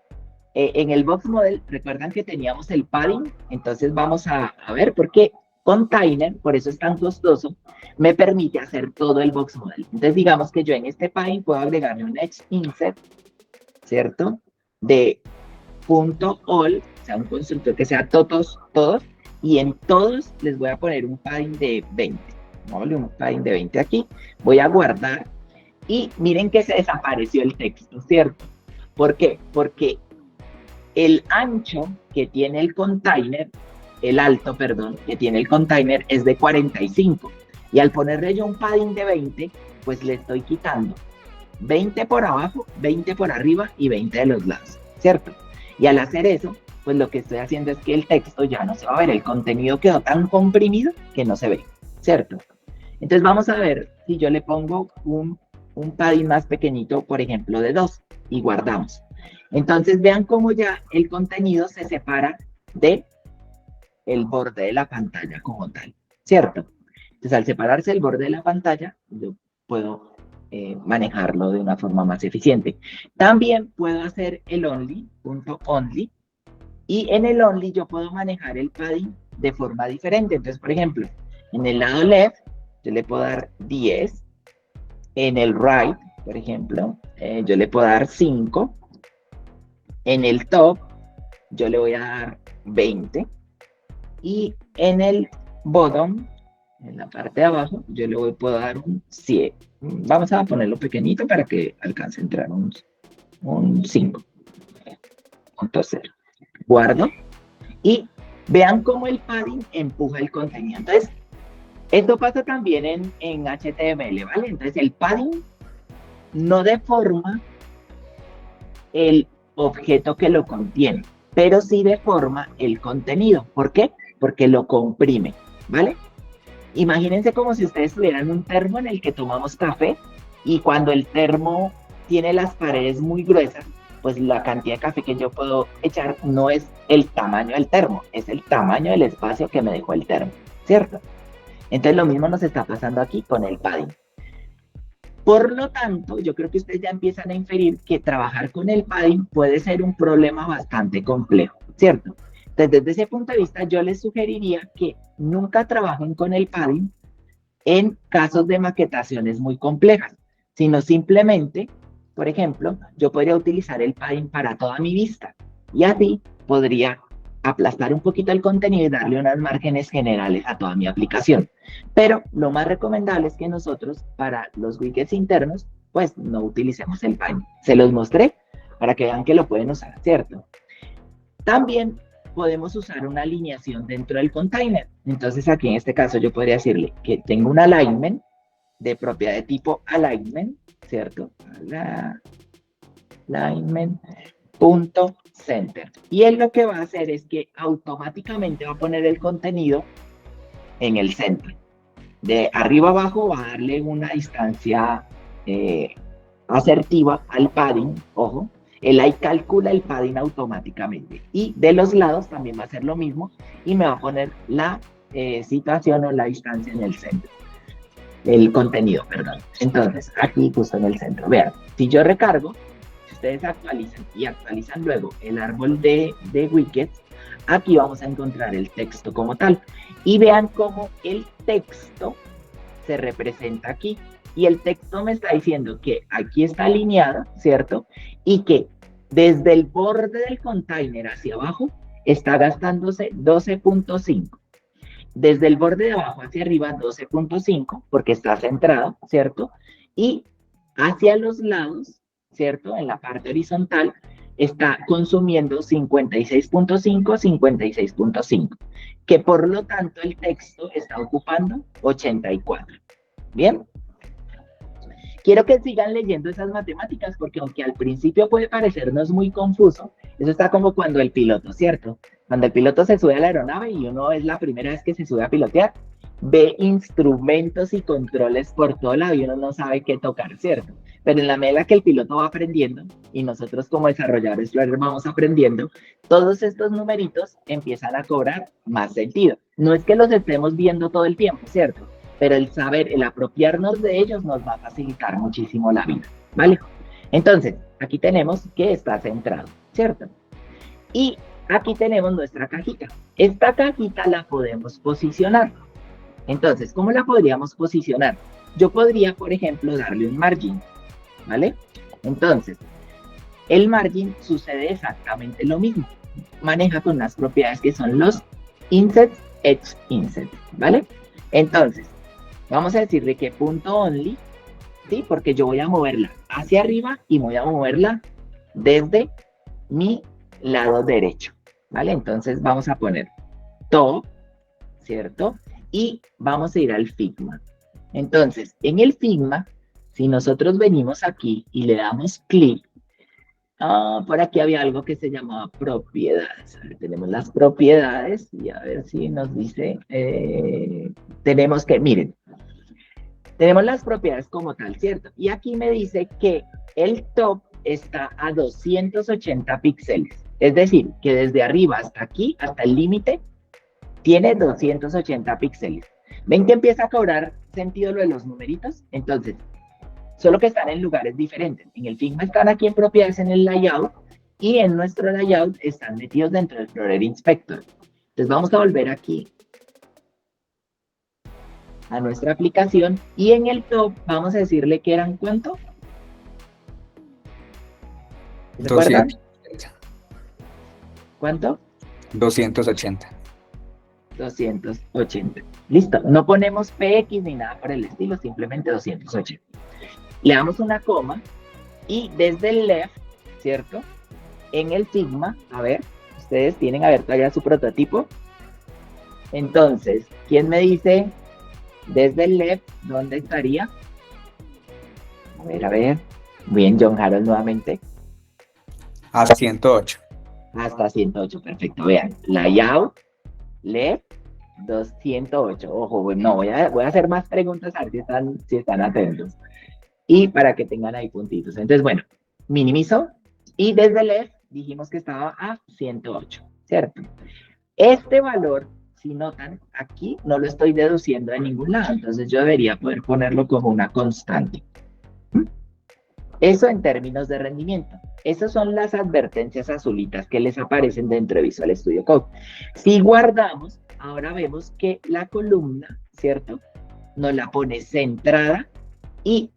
en el box model, recuerdan que teníamos el padding, entonces vamos a ver por qué container, por eso es tan costoso, me permite hacer todo el box model. Entonces digamos que yo en este padding puedo agregarle un edge insert, ¿cierto? De .all, o sea, un constructor que sea todos, y en todos les voy a poner un padding de 20. ¿Vale? Un padding de 20 aquí, voy a guardar, y miren que se desapareció el texto, ¿cierto? ¿Por qué? Porque el ancho que tiene el container, el alto, perdón, que tiene el container es de 45. Y al ponerle yo un padding de 20, pues le estoy quitando 20 por abajo, 20 por arriba y 20 de los lados, ¿cierto? Y al hacer eso, pues lo que estoy haciendo es que el texto ya no se va a ver, el contenido quedó tan comprimido que no se ve, ¿cierto? Entonces vamos a ver si yo le pongo un padding más pequeñito, por ejemplo, de 2, y guardamos. Entonces vean cómo ya el contenido se separa de el borde de la pantalla como tal, ¿cierto? Entonces al separarse el borde de la pantalla, yo puedo manejarlo de una forma más eficiente. También puedo hacer el only, .only, y en el only yo puedo manejar el padding de forma diferente. Entonces, por ejemplo, en el lado left, yo le puedo dar 10, en el right, por ejemplo, yo le puedo dar 5, en el top, yo le voy a dar 20, y en el bottom, en la parte de abajo, yo le puedo dar un 100. Vamos a ponerlo pequeñito para que alcance a entrar un 5. Entonces, guardo, y vean cómo el padding empuja el contenido. Entonces, esto pasa también en HTML, ¿vale? Entonces, el padding no deforma el objeto que lo contiene, pero sí deforma el contenido. ¿Por qué? Porque lo comprime, ¿vale? Imagínense como si ustedes tuvieran un termo en el que tomamos café, y cuando el termo tiene las paredes muy gruesas, pues la cantidad de café que yo puedo echar no es el tamaño del termo, es el tamaño del espacio que me dejó el termo, ¿cierto? Entonces lo mismo nos está pasando aquí con el padding. Por lo tanto, yo creo que ustedes ya empiezan a inferir que trabajar con el padding puede ser un problema bastante complejo, ¿cierto? Entonces, desde ese punto de vista, yo les sugeriría que nunca trabajen con el padding en casos de maquetaciones muy complejas, sino simplemente, por ejemplo, yo podría utilizar el padding para toda mi vista, y así podría aplastar un poquito el contenido y darle unas márgenes generales a toda mi aplicación. Pero lo más recomendable es que nosotros, para los widgets internos, pues no utilicemos el padding. Se los mostré para que vean que lo pueden usar, ¿cierto? También podemos usar una alineación dentro del container. Entonces aquí en este caso yo podría decirle que tengo un alignment de propiedad de tipo alignment, ¿cierto? Alignment.center. Y él lo que va a hacer es que automáticamente va a poner el contenido en el centro. De arriba abajo va a darle una distancia asertiva al padding, ojo. Él ahí calcula el padding automáticamente. Y de los lados también va a hacer lo mismo y me va a poner la situación o la distancia en el centro. El contenido, perdón. Entonces, aquí justo en el centro. Vean, si yo recargo, si ustedes actualizan y actualizan luego el árbol de widgets, aquí vamos a encontrar el texto como tal. Y vean cómo el texto se representa aquí. y el texto me está diciendo que aquí está alineado, ¿cierto? Y que desde el borde del container hacia abajo está gastándose 12.5. Desde el borde de abajo hacia arriba 12.5, porque está centrado, ¿cierto? Y hacia los lados, ¿cierto? En la parte horizontal está consumiendo 56.5, 56.5, que por lo tanto el texto está ocupando 84. ¿Bien? Quiero que sigan leyendo esas matemáticas porque aunque al principio puede parecernos muy confuso, eso está como cuando el piloto, ¿cierto? Cuando el piloto se sube a la aeronave y uno es la primera vez que se sube a pilotear, ve instrumentos y controles por todo lado y uno no sabe qué tocar, ¿cierto? Pero en la medida que el piloto va aprendiendo y nosotros como desarrolladores vamos aprendiendo, todos estos numeritos empiezan a cobrar más sentido. No es que los estemos viendo todo el tiempo, ¿cierto? Pero el saber, el apropiarnos de ellos nos va a facilitar muchísimo la vida, ¿vale? Entonces, aquí tenemos que está centrado, ¿cierto? Y aquí tenemos nuestra cajita. Esta cajita la podemos posicionar. Entonces, ¿cómo la podríamos posicionar? Yo podría, por ejemplo, darle un margin, ¿vale? Entonces, el margin sucede exactamente lo mismo. Maneja con unas propiedades que son los insets, edge insets, ¿vale? Entonces, vamos a decirle que punto only, ¿sí? Porque yo voy a moverla hacia arriba y voy a moverla desde mi lado derecho, ¿vale? Entonces vamos a poner top, ¿cierto? Y vamos a ir al Figma. Entonces, en el Figma, si nosotros venimos aquí y le damos clic, por aquí había algo que se llamaba propiedades. A ver, tenemos las propiedades y a ver si nos dice, tenemos que, miren, tenemos las propiedades como tal, ¿cierto? Y aquí me dice que el top está a 280 píxeles. Es decir, que desde arriba hasta aquí, hasta el límite, tiene 280 píxeles. ¿Ven que empieza a cobrar sentido lo de los numeritos? Entonces, solo que están en lugares diferentes. En el Figma están aquí en propiedades en el layout y en nuestro layout están metidos dentro del Explorer Inspector. Entonces vamos a volver aquí a nuestra aplicación y en el top vamos a decirle que eran ¿cuánto? ¿Recuerdan? 280. ¿Cuánto? 280. 280. Listo. No ponemos PX ni nada por el estilo, simplemente 280. Le damos una coma y desde el left, ¿cierto? En el Figma, a ver, ustedes tienen abierto allá su prototipo. Entonces, ¿quién me dice desde el left dónde estaría? A ver. Bien, John Harold nuevamente. A 108. Hasta 108, perfecto. Vean, layout, left, 208. Ojo, no, voy a hacer más preguntas a ver si están atentos. Y para que tengan ahí puntitos. Entonces, bueno, minimizo. Y desde left dijimos que estaba a 108, ¿cierto? Este valor, si notan, aquí no lo estoy deduciendo de ningún lado. Entonces yo debería poder ponerlo como una constante. Eso en términos de rendimiento. Esas son las advertencias azulitas que les aparecen dentro de Visual Studio Code. Si guardamos, ahora vemos que la columna, ¿cierto? Nos la pone centrada y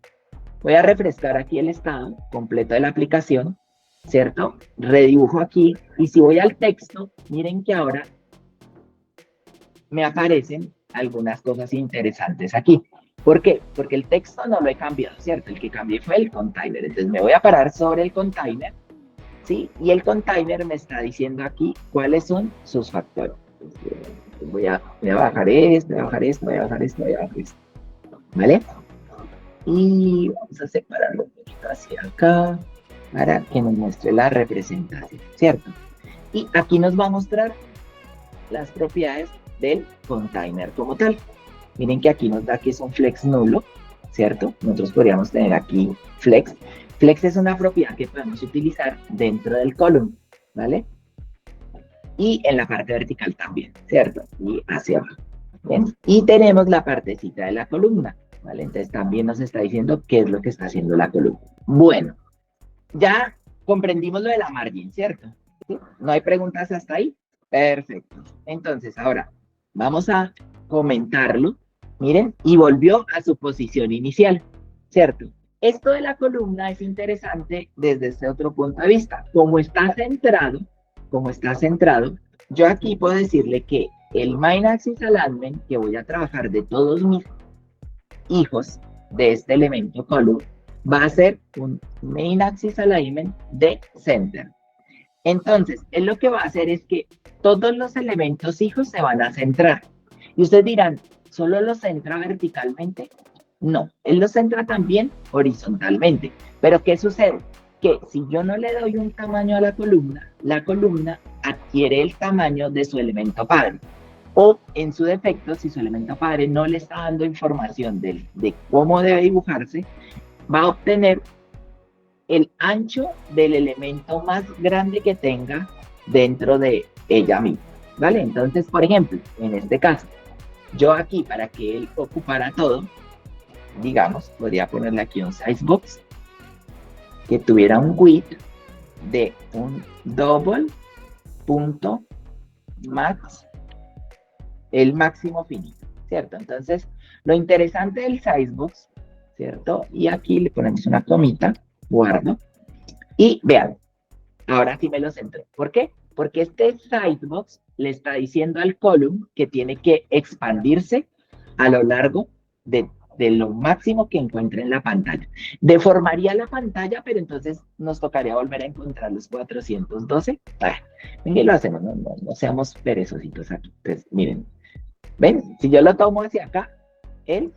voy a refrescar aquí el estado completo de la aplicación, ¿cierto? Redibujo aquí y si voy al texto, miren que ahora me aparecen algunas cosas interesantes aquí. ¿Por qué? Porque el texto no lo he cambiado, ¿cierto? El que cambié fue el container. Entonces me voy a parar sobre el container, ¿sí? Y el container me está diciendo aquí cuáles son sus factores. Voy a bajar esto, voy a bajar esto, voy a bajar esto, voy a bajar esto. ¿Vale? Y vamos a separarlo un poquito hacia acá para que nos muestre la representación, ¿cierto? Y aquí nos va a mostrar las propiedades del container como tal. Miren que aquí nos da que es un flex nulo, ¿cierto? Nosotros podríamos tener aquí flex. Flex es una propiedad que podemos utilizar dentro del column, ¿vale? Y en la parte vertical también, ¿cierto? Y hacia abajo. ¿Bien? Y tenemos la partecita de la columna, ¿vale? Entonces también nos está diciendo qué es lo que está haciendo la columna. Bueno, ya comprendimos lo de la margin, ¿cierto? ¿Sí? ¿No hay preguntas hasta ahí? Perfecto. Entonces, ahora vamos a comentarlo. Miren, y volvió a su posición inicial. ¿cierto? Esto de la columna es interesante desde este otro punto de vista. Como está centrado, yo aquí puedo decirle que el main axis alignment que voy a trabajar de todos mis hijos de este elemento column va a ser un main axis alignment de center. Entonces, él lo que va a hacer es que todos los elementos hijos se van a centrar. Y ustedes dirán, ¿solo los centra verticalmente? No, él los centra también horizontalmente. Pero ¿qué sucede? Que si yo no le doy un tamaño a la columna adquiere el tamaño de su elemento padre. O en su defecto, si su elemento padre no le está dando información de cómo debe dibujarse, va a obtener el ancho del elemento más grande que tenga dentro de ella misma, ¿vale? Entonces, por ejemplo, en este caso, yo aquí, para que él ocupara todo, digamos, podría ponerle aquí un size box que tuviera un width de un double punto max, el máximo finito, ¿cierto? Entonces, lo interesante del size box, ¿cierto? Y aquí le ponemos una comita, guardo, y vean, ahora sí me lo centro. ¿Por qué? Porque este sidebox le está diciendo al column que tiene que expandirse a lo largo de lo máximo que encuentre en la pantalla. Deformaría la pantalla, pero entonces nos tocaría volver a encontrar los 412. Miren, lo hacemos, no seamos perezositos aquí. Entonces, miren, ven, si yo lo tomo hacia acá, él,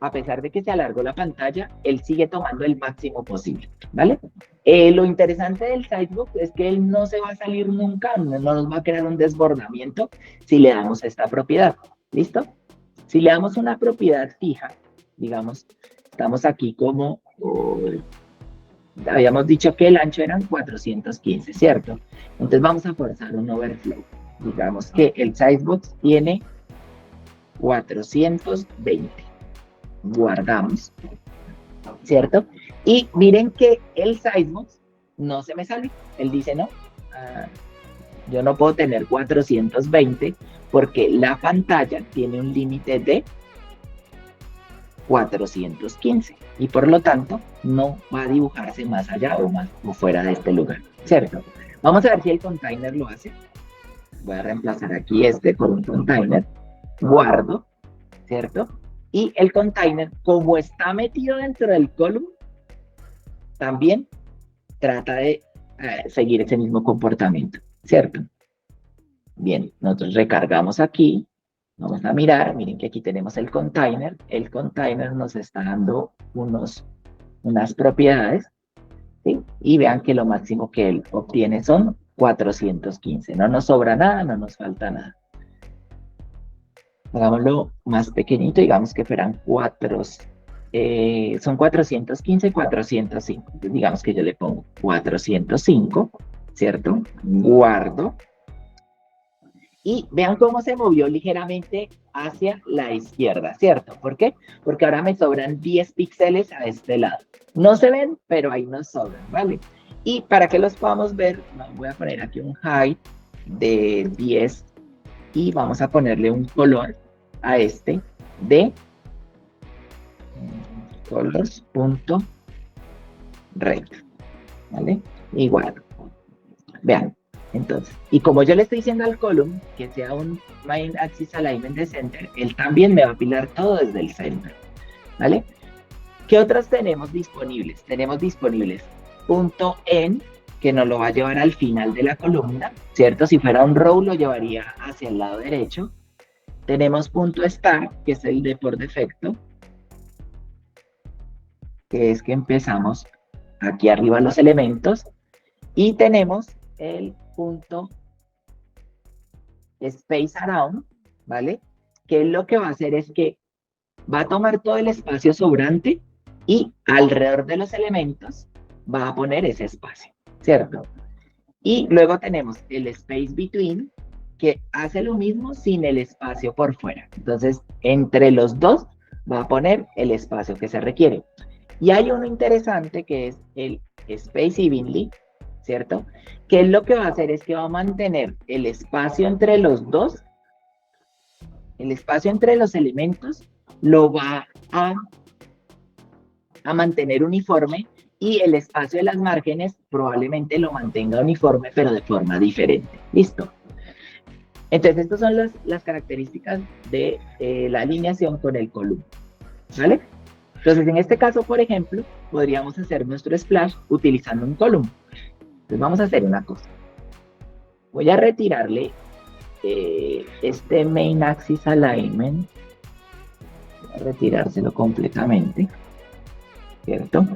a pesar de que se alargó la pantalla, él sigue tomando el máximo posible, ¿vale? Lo interesante del sidebox es que él no se va a salir nunca, no nos va a crear un desbordamiento si le damos esta propiedad, ¿listo? Si le damos una propiedad fija, digamos, estamos aquí como, habíamos dicho que el ancho eran 415, ¿cierto? Entonces vamos a forzar un overflow. Digamos que el sidebox tiene 420. Guardamos, ¿cierto? Y miren que el sidebox no se me sale. Él dice, no, yo no puedo tener 420 porque la pantalla tiene un límite de 415 y por lo tanto no va a dibujarse más allá o fuera de este lugar, ¿cierto? Vamos a ver si el container lo hace. Voy a reemplazar aquí este por un container, guardo, ¿cierto? Y el container, como está metido dentro del column, también trata de seguir ese mismo comportamiento, ¿cierto? Bien, nosotros recargamos aquí, vamos a mirar, miren que aquí tenemos el container nos está dando unas propiedades, ¿sí? Y vean que lo máximo que él obtiene son 415, no nos sobra nada, no nos falta nada. Hagámoslo más pequeñito, digamos que fueran son 415, 405. Entonces, digamos que yo le pongo 405, ¿cierto? Guardo. Y vean cómo se movió ligeramente hacia la izquierda, ¿cierto? ¿Por qué? Porque ahora me sobran 10 píxeles a este lado. No se ven, pero ahí nos sobran, ¿vale? Y para que los podamos ver, voy a poner aquí un height de 10 y vamos a ponerle un color a este de colors.red, ¿vale? Igual, vean, entonces, y como yo le estoy diciendo al column que sea un main axis alignment de center, él también me va a apilar todo desde el center, ¿vale? ¿Qué otros tenemos disponibles? Tenemos disponibles punto .en, que nos lo va a llevar al final de la columna, ¿cierto? Si fuera un row lo llevaría hacia el lado derecho. Tenemos punto .start, que es el de por defecto, que es que empezamos aquí arriba los elementos, y tenemos el punto space around, ¿vale? Que lo que va a hacer es que va a tomar todo el espacio sobrante y alrededor de los elementos va a poner ese espacio, ¿cierto? Y luego tenemos el space between, que hace lo mismo sin el espacio por fuera. Entonces, entre los dos va a poner el espacio que se requiere. Y hay uno interesante que es el space evenly, ¿cierto? Que lo que va a hacer es que va a mantener el espacio entre los dos, el espacio entre los elementos, lo va a a mantener uniforme y el espacio de las márgenes probablemente lo mantenga uniforme, pero de forma diferente. ¿Listo? Entonces, estas son las características de la alineación con el column. ¿Vale? Entonces, en este caso, por ejemplo, podríamos hacer nuestro splash utilizando un column. Entonces, vamos a hacer una cosa. Voy a retirarle este main axis alignment. Voy a retirárselo completamente. ¿Cierto?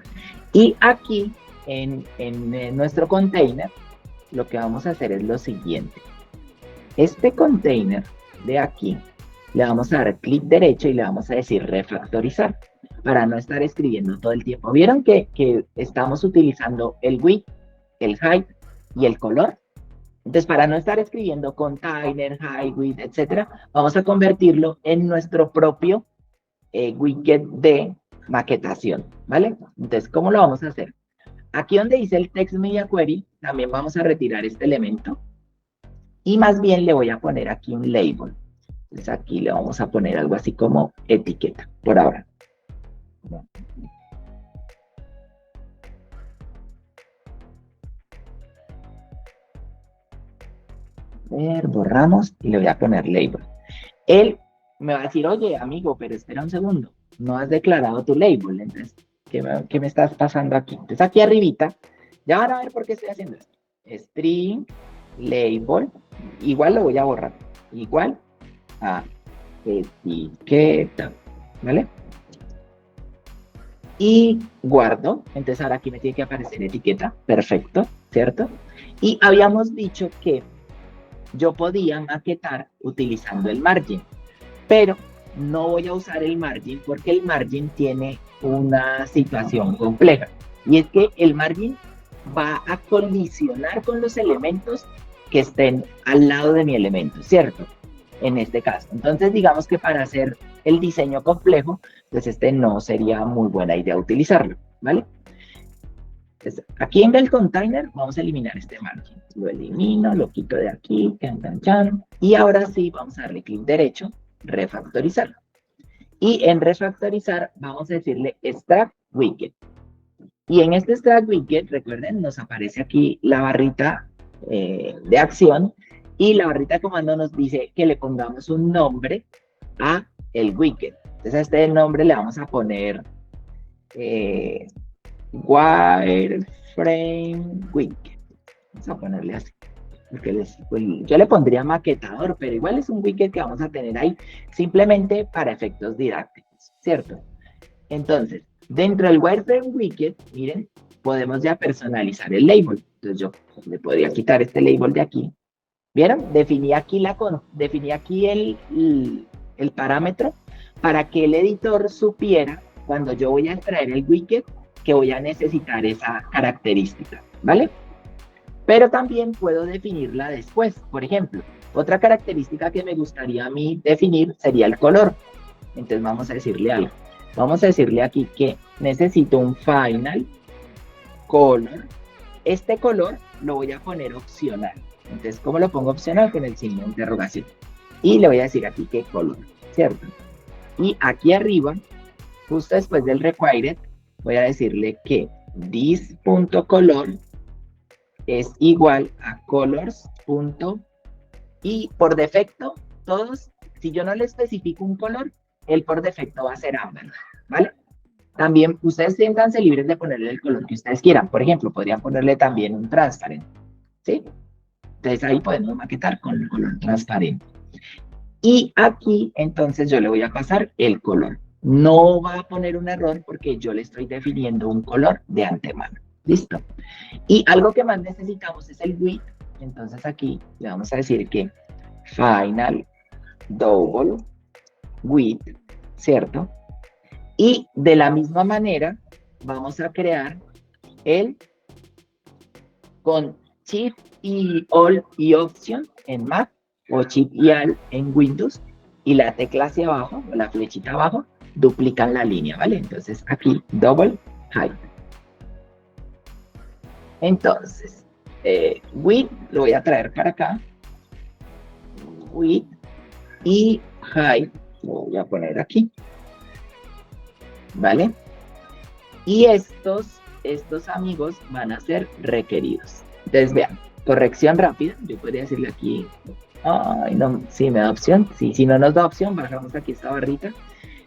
Y aquí, en nuestro container, lo que vamos a hacer es lo siguiente. Este container de aquí, le vamos a dar clic derecho y le vamos a decir refactorizar, para no estar escribiendo todo el tiempo. ¿Vieron que estamos utilizando el width, el height y el color? Entonces, para no estar escribiendo container, height, width, etcétera, vamos a convertirlo en nuestro propio widget de maquetación, ¿vale? Entonces, ¿cómo lo vamos a hacer? Aquí donde dice el text media query, también vamos a retirar este elemento y más bien le voy a poner aquí un label. Entonces aquí le vamos a poner algo así como etiqueta, por ahora. Borramos y le voy a poner label. Él me va a decir, oye, amigo, pero espera un segundo, no has declarado tu label. Entonces, ¿qué me estás pasando aquí? Entonces aquí arribita, ya van a ver por qué estoy haciendo esto. String, label, igual lo voy a borrar, igual a etiqueta, ¿vale? Y guardo, entonces ahora aquí me tiene que aparecer etiqueta, perfecto, ¿cierto? Y habíamos dicho que yo podía maquetar utilizando el margin, pero no voy a usar el margin porque el margin tiene una situación compleja, y es que el margin va a colisionar con los elementos que estén al lado de mi elemento, ¿cierto? En este caso. Entonces, digamos que para hacer el diseño complejo, pues no sería muy buena idea utilizarlo, ¿vale? Entonces, aquí en el container vamos a eliminar este margin. Lo elimino, lo quito de aquí, y ahora sí vamos a darle clic derecho, refactorizar. Y en refactorizar vamos a decirle extract widget. Y en este extract widget, recuerden, nos aparece aquí la barrita de acción, y la barrita de comando nos dice que le pongamos un nombre a el widget. Entonces a este nombre le vamos a poner wireframe widget. Vamos a ponerle así. Porque pues, yo le pondría maquetador, pero igual es un widget que vamos a tener ahí simplemente para efectos didácticos, ¿cierto? Entonces, dentro del wireframe widget, miren, podemos ya personalizar el label. Entonces yo le podría quitar este label de aquí. ¿Vieron? Definí aquí el parámetro para que el editor supiera cuando yo voy a extraer el widget que voy a necesitar esa característica, ¿vale? Pero también puedo definirla después. Por ejemplo, otra característica que me gustaría a mí definir sería el color. Entonces vamos a decirle algo. Vamos a decirle aquí que necesito un final color. Este color lo voy a poner opcional. Entonces, ¿cómo lo pongo opcional? Con el signo de interrogación. Y le voy a decir aquí qué color, ¿cierto? Y aquí arriba, justo después del required, voy a decirle que this.color es igual a colors. Y por defecto, todos, si yo no le especifico un color, él por defecto va a ser ámbar, ¿vale? También ustedes siéntanse libres de ponerle el color que ustedes quieran. Por ejemplo, podrían ponerle también un transparente, ¿sí? Entonces ahí podemos maquetar con el color transparente. Y aquí, entonces, yo le voy a pasar el color. No va a poner un error porque yo le estoy definiendo un color de antemano. ¿Listo? Y algo que más necesitamos es el width. Entonces aquí le vamos a decir que final double width, ¿cierto? Y de la misma manera vamos a crear el con Shift y Alt y Option en Mac o Shift y Alt en Windows, y la tecla hacia abajo o la flechita abajo duplican la línea, ¿vale? Entonces aquí double height. Entonces, width lo voy a traer para acá, width, y height lo voy a poner aquí, ¿vale? Y estos amigos van a ser requeridos. Entonces, vean, corrección rápida. Yo podría decirle aquí, ay, no, si me da opción. Sí, si no nos da opción, bajamos aquí esta barrita,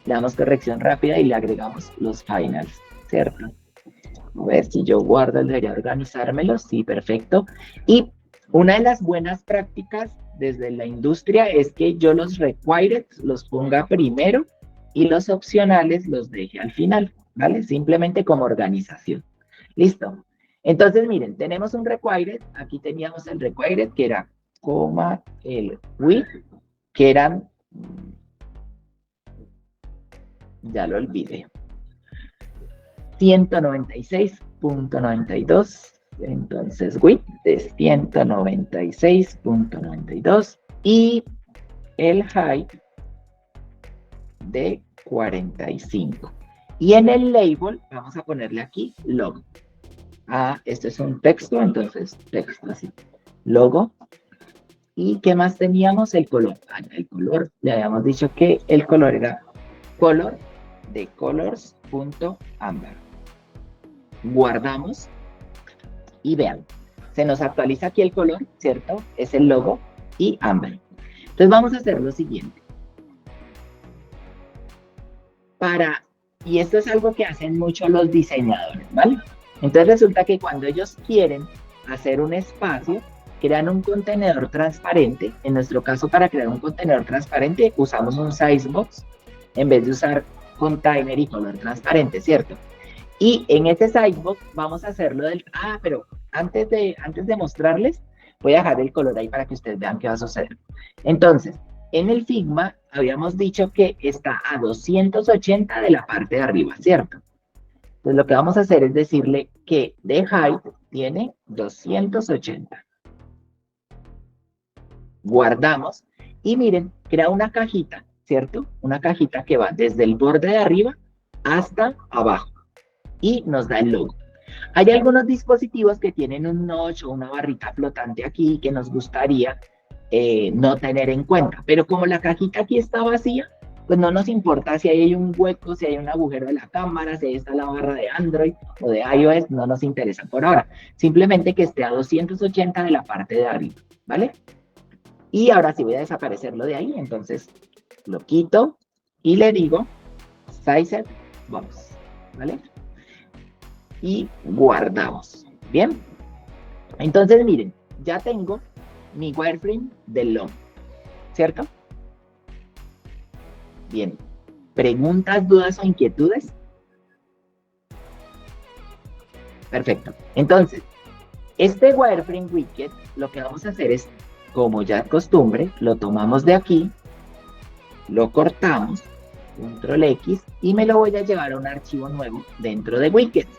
le damos corrección rápida y le agregamos los finals, ¿cierto? A ver si yo guardo, debería organizármelos. Sí, perfecto. Y una de las buenas prácticas desde la industria es que yo los required los ponga primero y los opcionales los deje al final, ¿vale? Simplemente como organización. ¿Listo? Entonces, miren, tenemos un required. Aquí teníamos el required que era coma el with, que eran, ya lo olvidé, 196.92. Entonces, width es 196.92 y el height de 45. Y en el label vamos a ponerle aquí logo. Ah, esto es un texto, entonces texto así. Logo. ¿Y qué más teníamos? El color. Ah, el color, le habíamos dicho que el color era color de colors.amber. Guardamos. Y vean, se nos actualiza aquí el color, ¿cierto? Es el logo y Amber. Entonces vamos a hacer lo siguiente. Y esto es algo que hacen mucho los diseñadores, ¿vale? Entonces resulta que cuando ellos quieren hacer un espacio, crean un contenedor transparente. En nuestro caso, para crear un contenedor transparente, usamos un sizebox en vez de usar container y color transparente, ¿cierto? Y en este sidebox vamos a hacerlo del... Ah, pero antes de mostrarles, voy a dejar el color ahí para que ustedes vean qué va a suceder. Entonces, en el Figma habíamos dicho que está a 280 de la parte de arriba, ¿cierto? Entonces lo que vamos a hacer es decirle que de height tiene 280. Guardamos y miren, crea una cajita, ¿cierto? Una cajita que va desde el borde de arriba hasta abajo. Y nos da el logo. Hay algunos dispositivos que tienen un notch o una barrita flotante aquí que nos gustaría no tener en cuenta, pero como la cajita aquí está vacía, pues no nos importa si ahí hay un hueco, si hay un agujero de la cámara, si ahí está la barra de Android o de iOS, no nos interesa por ahora, simplemente que esté a 280 de la parte de arriba, ¿vale? Y ahora sí voy a desaparecerlo de ahí, entonces lo quito y le digo Size Box, ¿vale? Y guardamos. Bien, entonces miren, ya tengo mi wireframe del long, ¿cierto? Bien, ¿preguntas, dudas o inquietudes? Perfecto, entonces este wireframe widget lo que vamos a hacer es, como ya es costumbre, lo tomamos de aquí, lo cortamos, control X, y me lo voy a llevar a un archivo nuevo dentro de widgets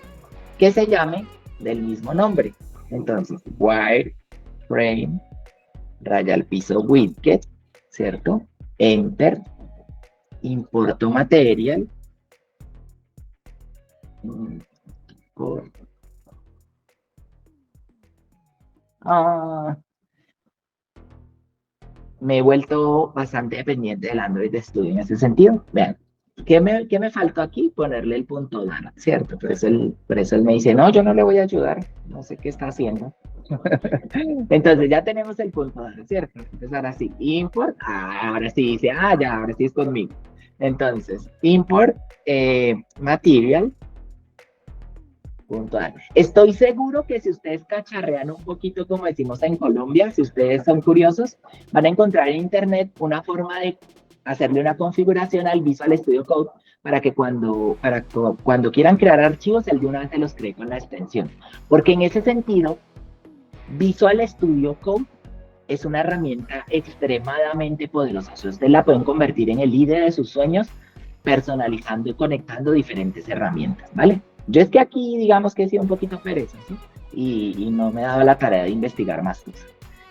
que se llame del mismo nombre. Entonces, wireframe, raya al piso widget, ¿cierto? Enter, importo material, me he vuelto bastante dependiente del Android Studio en ese sentido. Vean, ¿qué me faltó aquí? Ponerle el punto .dara, ¿cierto? Por eso él me dice, no, yo no le voy a ayudar, no sé qué está haciendo. Entonces ya tenemos el punto .dara, ¿cierto? Entonces ahora sí, import, ahora sí dice, ya, ahora sí es conmigo. Entonces, import material. Estoy seguro que si ustedes cacharrean un poquito, como decimos en Colombia, si ustedes son curiosos, van a encontrar en internet una forma de hacerle una configuración al Visual Studio Code para que cuando quieran crear archivos, él de una vez se los cree con la extensión. Porque en ese sentido, Visual Studio Code es una herramienta extremadamente poderosa. Ustedes la pueden convertir en el líder de sus sueños, personalizando y conectando diferentes herramientas, ¿vale? Yo es que aquí, digamos que he sido un poquito perezoso y no me he dado la tarea de investigar más cosas.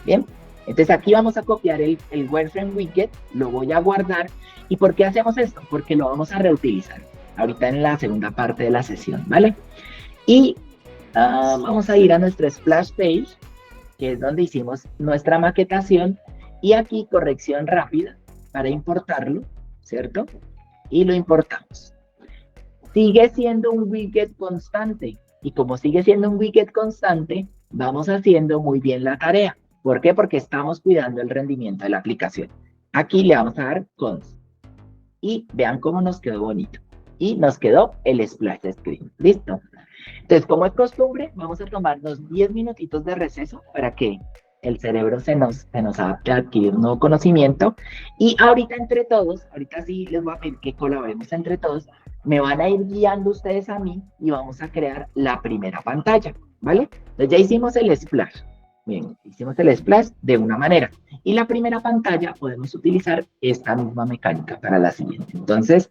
Bien, entonces aquí vamos a copiar el wireframe widget, lo voy a guardar. ¿Y por qué hacemos esto? Porque lo vamos a reutilizar ahorita en la segunda parte de la sesión, ¿vale? Y vamos a ir a nuestro splash page, que es donde hicimos nuestra maquetación, y aquí corrección rápida para importarlo, ¿cierto? Y lo importamos. sigue siendo un widget constante. Y como sigue siendo un widget constante, vamos haciendo muy bien la tarea. ¿Por qué? Porque estamos cuidando el rendimiento de la aplicación. Aquí le vamos a dar const. Y vean cómo nos quedó bonito. Y nos quedó el splash screen. ¿Listo? Entonces, como es costumbre, vamos a tomarnos 10 minutitos de receso para que el cerebro se nos adapte a adquirir un nuevo conocimiento. Y ahorita entre todos, ahorita sí les voy a pedir que colaboremos entre todos, me van a ir guiando ustedes a mí y vamos a crear la primera pantalla, ¿vale? Entonces ya hicimos el splash. Bien, hicimos el splash de una manera. Y la primera pantalla podemos utilizar esta misma mecánica para la siguiente. Entonces,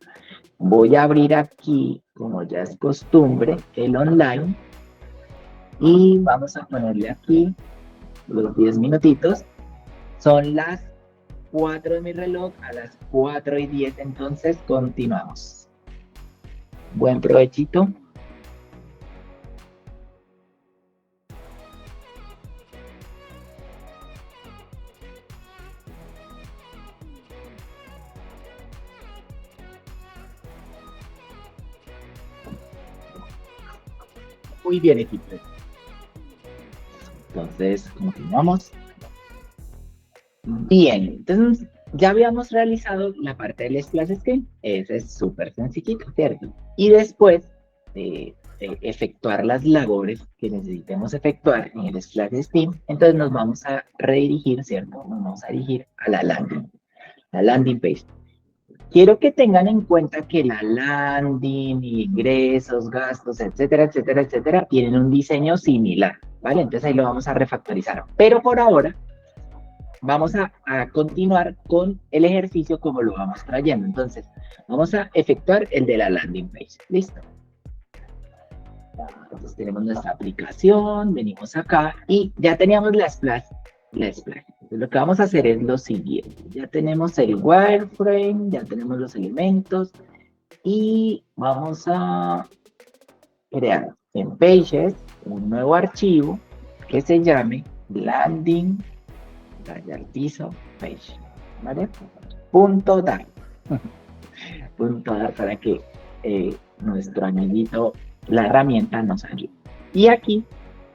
voy a abrir aquí, como ya es costumbre, el online. Y vamos a ponerle aquí los 10 minutitos. Son las 4 de mi reloj, a las 4:10, entonces continuamos. Buen provechito. Muy bien, equipo. Entonces, continuamos. Bien, entonces ya habíamos realizado la parte del splash screen. Ese es súper sencillito, ¿cierto? Y después de efectuar las labores que necesitemos efectuar en el splash screen, entonces nos vamos a redirigir, ¿cierto? Nos vamos a dirigir a la landing page. Quiero que tengan en cuenta que la landing, ingresos, gastos, etcétera, etcétera, etcétera, tienen un diseño similar, ¿vale? Entonces ahí lo vamos a refactorizar. Pero por ahora, vamos a continuar con el ejercicio como lo vamos trayendo. Entonces, vamos a efectuar el de la landing page. ¿Listo? Entonces tenemos nuestra aplicación, venimos acá y ya teníamos la splash. Entonces, lo que vamos a hacer es lo siguiente. Ya tenemos el wireframe, ya tenemos los elementos y vamos a crear en Pages un nuevo archivo que se llame landing raya al piso page, ¿vale? Punto .dar. Punto .dar para que nuestro amiguito, la herramienta nos ayude. Y aquí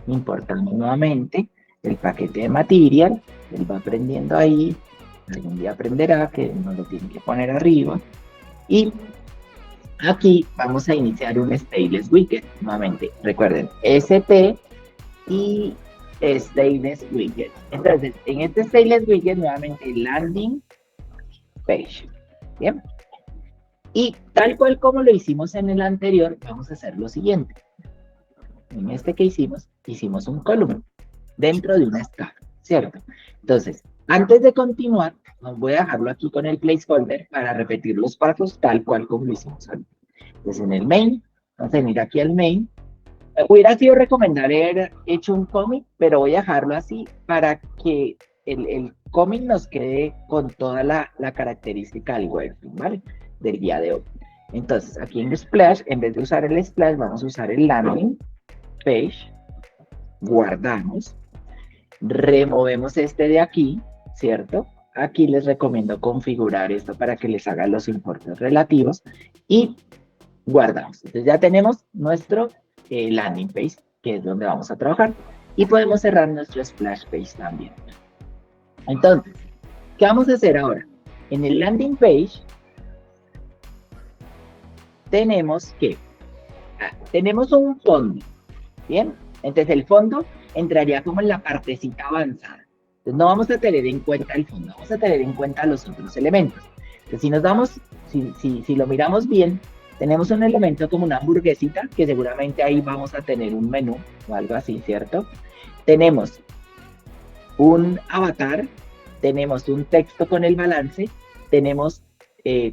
importamos nuevamente el paquete de material. Él va aprendiendo ahí, algún día aprenderá que nos lo tiene que poner arriba. Y aquí vamos a iniciar un stateless widget. Nuevamente, recuerden, ST y stateless widget. Entonces, en este stateless widget, nuevamente landing page. Bien. Y tal cual como lo hicimos en el anterior, vamos a hacer lo siguiente. En este que hicimos un column dentro de una escala, ¿cierto? Entonces, antes de continuar, voy a dejarlo aquí con el placeholder para repetir los pasos tal cual como lo hicimos antes. Entonces, en el main, vamos a venir aquí al main. Hubiera sido recomendable haber hecho un commit, pero voy a dejarlo así para que el commit nos quede con toda la característica del wireframe, ¿vale? Del día de hoy. Entonces, aquí en Splash, en vez de usar el Splash, vamos a usar el landing page. Guardamos. Removemos este de aquí, ¿cierto? Aquí les recomiendo configurar esto para que les haga los importes relativos y guardamos. Entonces ya tenemos nuestro landing page, que es donde vamos a trabajar, y podemos cerrar nuestro splash page también. Entonces, ¿qué vamos a hacer ahora? En el landing page tenemos que tenemos un fondo, ¿bien? Entonces el fondo entraría como en la partecita avanzada. Entonces no vamos a tener en cuenta el fondo, vamos a tener en cuenta los otros elementos. Entonces si nos damos, si lo miramos bien, tenemos un elemento como una hamburguesita, que seguramente ahí vamos a tener un menú o algo así, ¿cierto? Tenemos un avatar, tenemos un texto con el balance, tenemos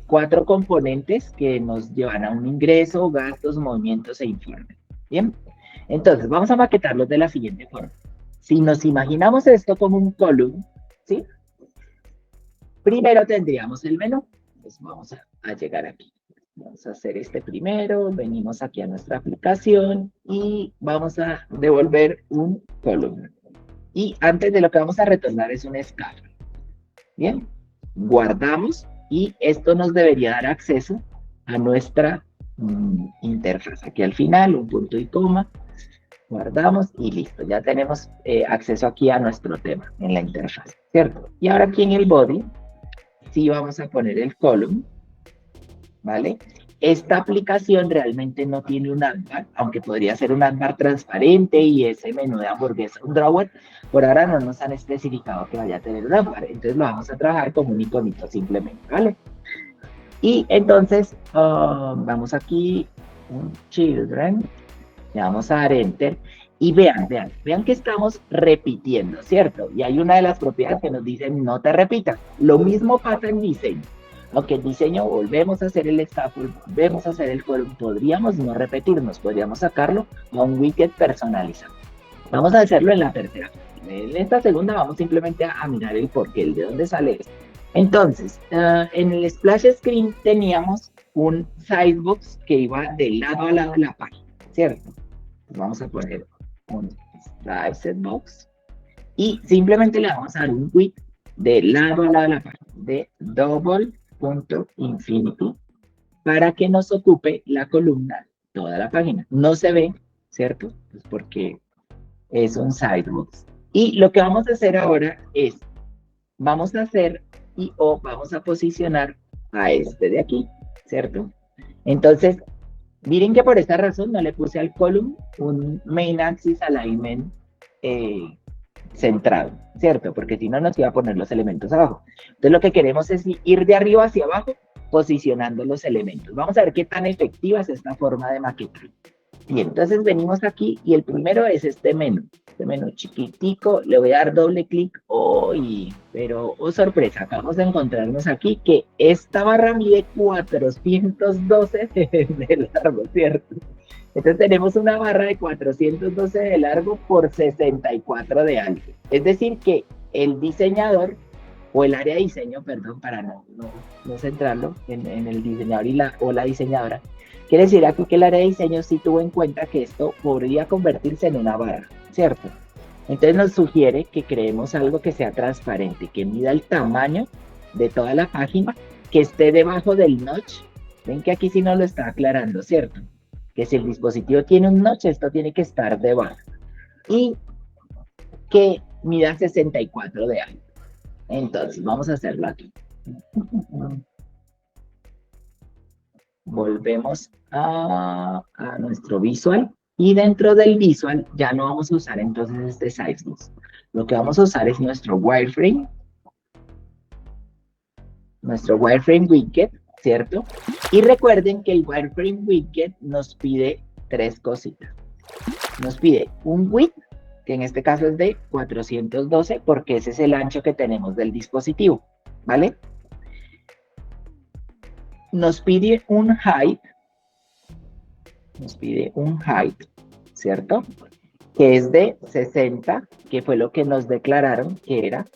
4 componentes que nos llevan a un ingreso, gastos, movimientos e informe. ¿Bien? Entonces, vamos a maquetarlos de la siguiente forma. Si nos imaginamos esto como un column, ¿sí? Primero tendríamos el menú. Pues vamos a llegar aquí. Vamos a hacer este primero, venimos aquí a nuestra aplicación y vamos a devolver un column. Y antes de lo que vamos a retornar es un escala. Bien, guardamos y esto nos debería dar acceso a nuestra interfaz aquí al final, un punto y coma, guardamos y listo, ya tenemos acceso aquí a nuestro tema en la interfaz, ¿cierto? Y ahora aquí en el body, sí vamos a poner el column, ¿vale? Esta aplicación realmente no tiene un adbar, aunque podría ser un adbar transparente y ese menú de hamburguesa, un drawer, por ahora no nos han especificado que vaya a tener un adbar, entonces lo vamos a trabajar como un iconito simplemente, ¿vale? Y entonces, vamos aquí, un children, le vamos a dar enter, y vean que estamos repitiendo, ¿cierto? Y hay una de las propiedades que nos dicen no te repitas. Lo mismo pasa en diseño. Aunque en diseño volvemos a hacer el scaffold, volvemos a hacer el column, podríamos no repetirnos, podríamos sacarlo a un widget personalizado. Vamos a hacerlo en la tercera. En esta segunda vamos simplemente a mirar el porqué, el de dónde sale esto. Entonces, en el splash screen teníamos un sidebox que iba de lado a lado de la página, ¿cierto? Vamos a poner un sidebox y simplemente le vamos a dar un width de lado a lado de la página, de double.infinity, para que nos ocupe la columna toda la página. No se ve, ¿cierto? Pues porque es un sidebox. Y lo que vamos a hacer ahora es, vamos a hacer vamos a posicionar a este de aquí, ¿cierto? Entonces, miren que por esta razón no le puse al column un main axis alignment centrado, ¿cierto? Porque si no nos iba a poner los elementos abajo. Entonces lo que queremos es ir de arriba hacia abajo posicionando los elementos. Vamos a ver qué tan efectiva es esta forma de maquetar. Bien, entonces venimos aquí y el primero es este menú chiquitico, le voy a dar doble clic, pero oh sorpresa, acabamos de encontrarnos aquí que esta barra mide 412 de largo, ¿cierto? Entonces tenemos una barra de 412 de largo por 64 de alto. Es decir que el diseñador, o el área de diseño, perdón, para no centrarlo en el diseñador o la diseñadora, quiere decir aquí que el área de diseño sí tuvo en cuenta que esto podría convertirse en una barra, ¿cierto? Entonces nos sugiere que creemos algo que sea transparente, que mida el tamaño de toda la página, que esté debajo del notch. Ven que aquí sí nos lo está aclarando, ¿cierto? Que si el dispositivo tiene un notch, esto tiene que estar debajo. Y que mida 64 de alto. Entonces, vamos a hacerlo aquí. Volvemos a nuestro visual. Y dentro del visual ya no vamos a usar entonces este sidebox. Lo que vamos a usar es nuestro wireframe. Nuestro wireframe widget, ¿cierto? Y recuerden que el wireframe widget nos pide tres cositas. Nos pide un width, que en este caso es de 412, porque ese es el ancho que tenemos del dispositivo, ¿vale? Nos pide un height, ¿cierto? Que es de 60, que fue lo que nos declararon que era,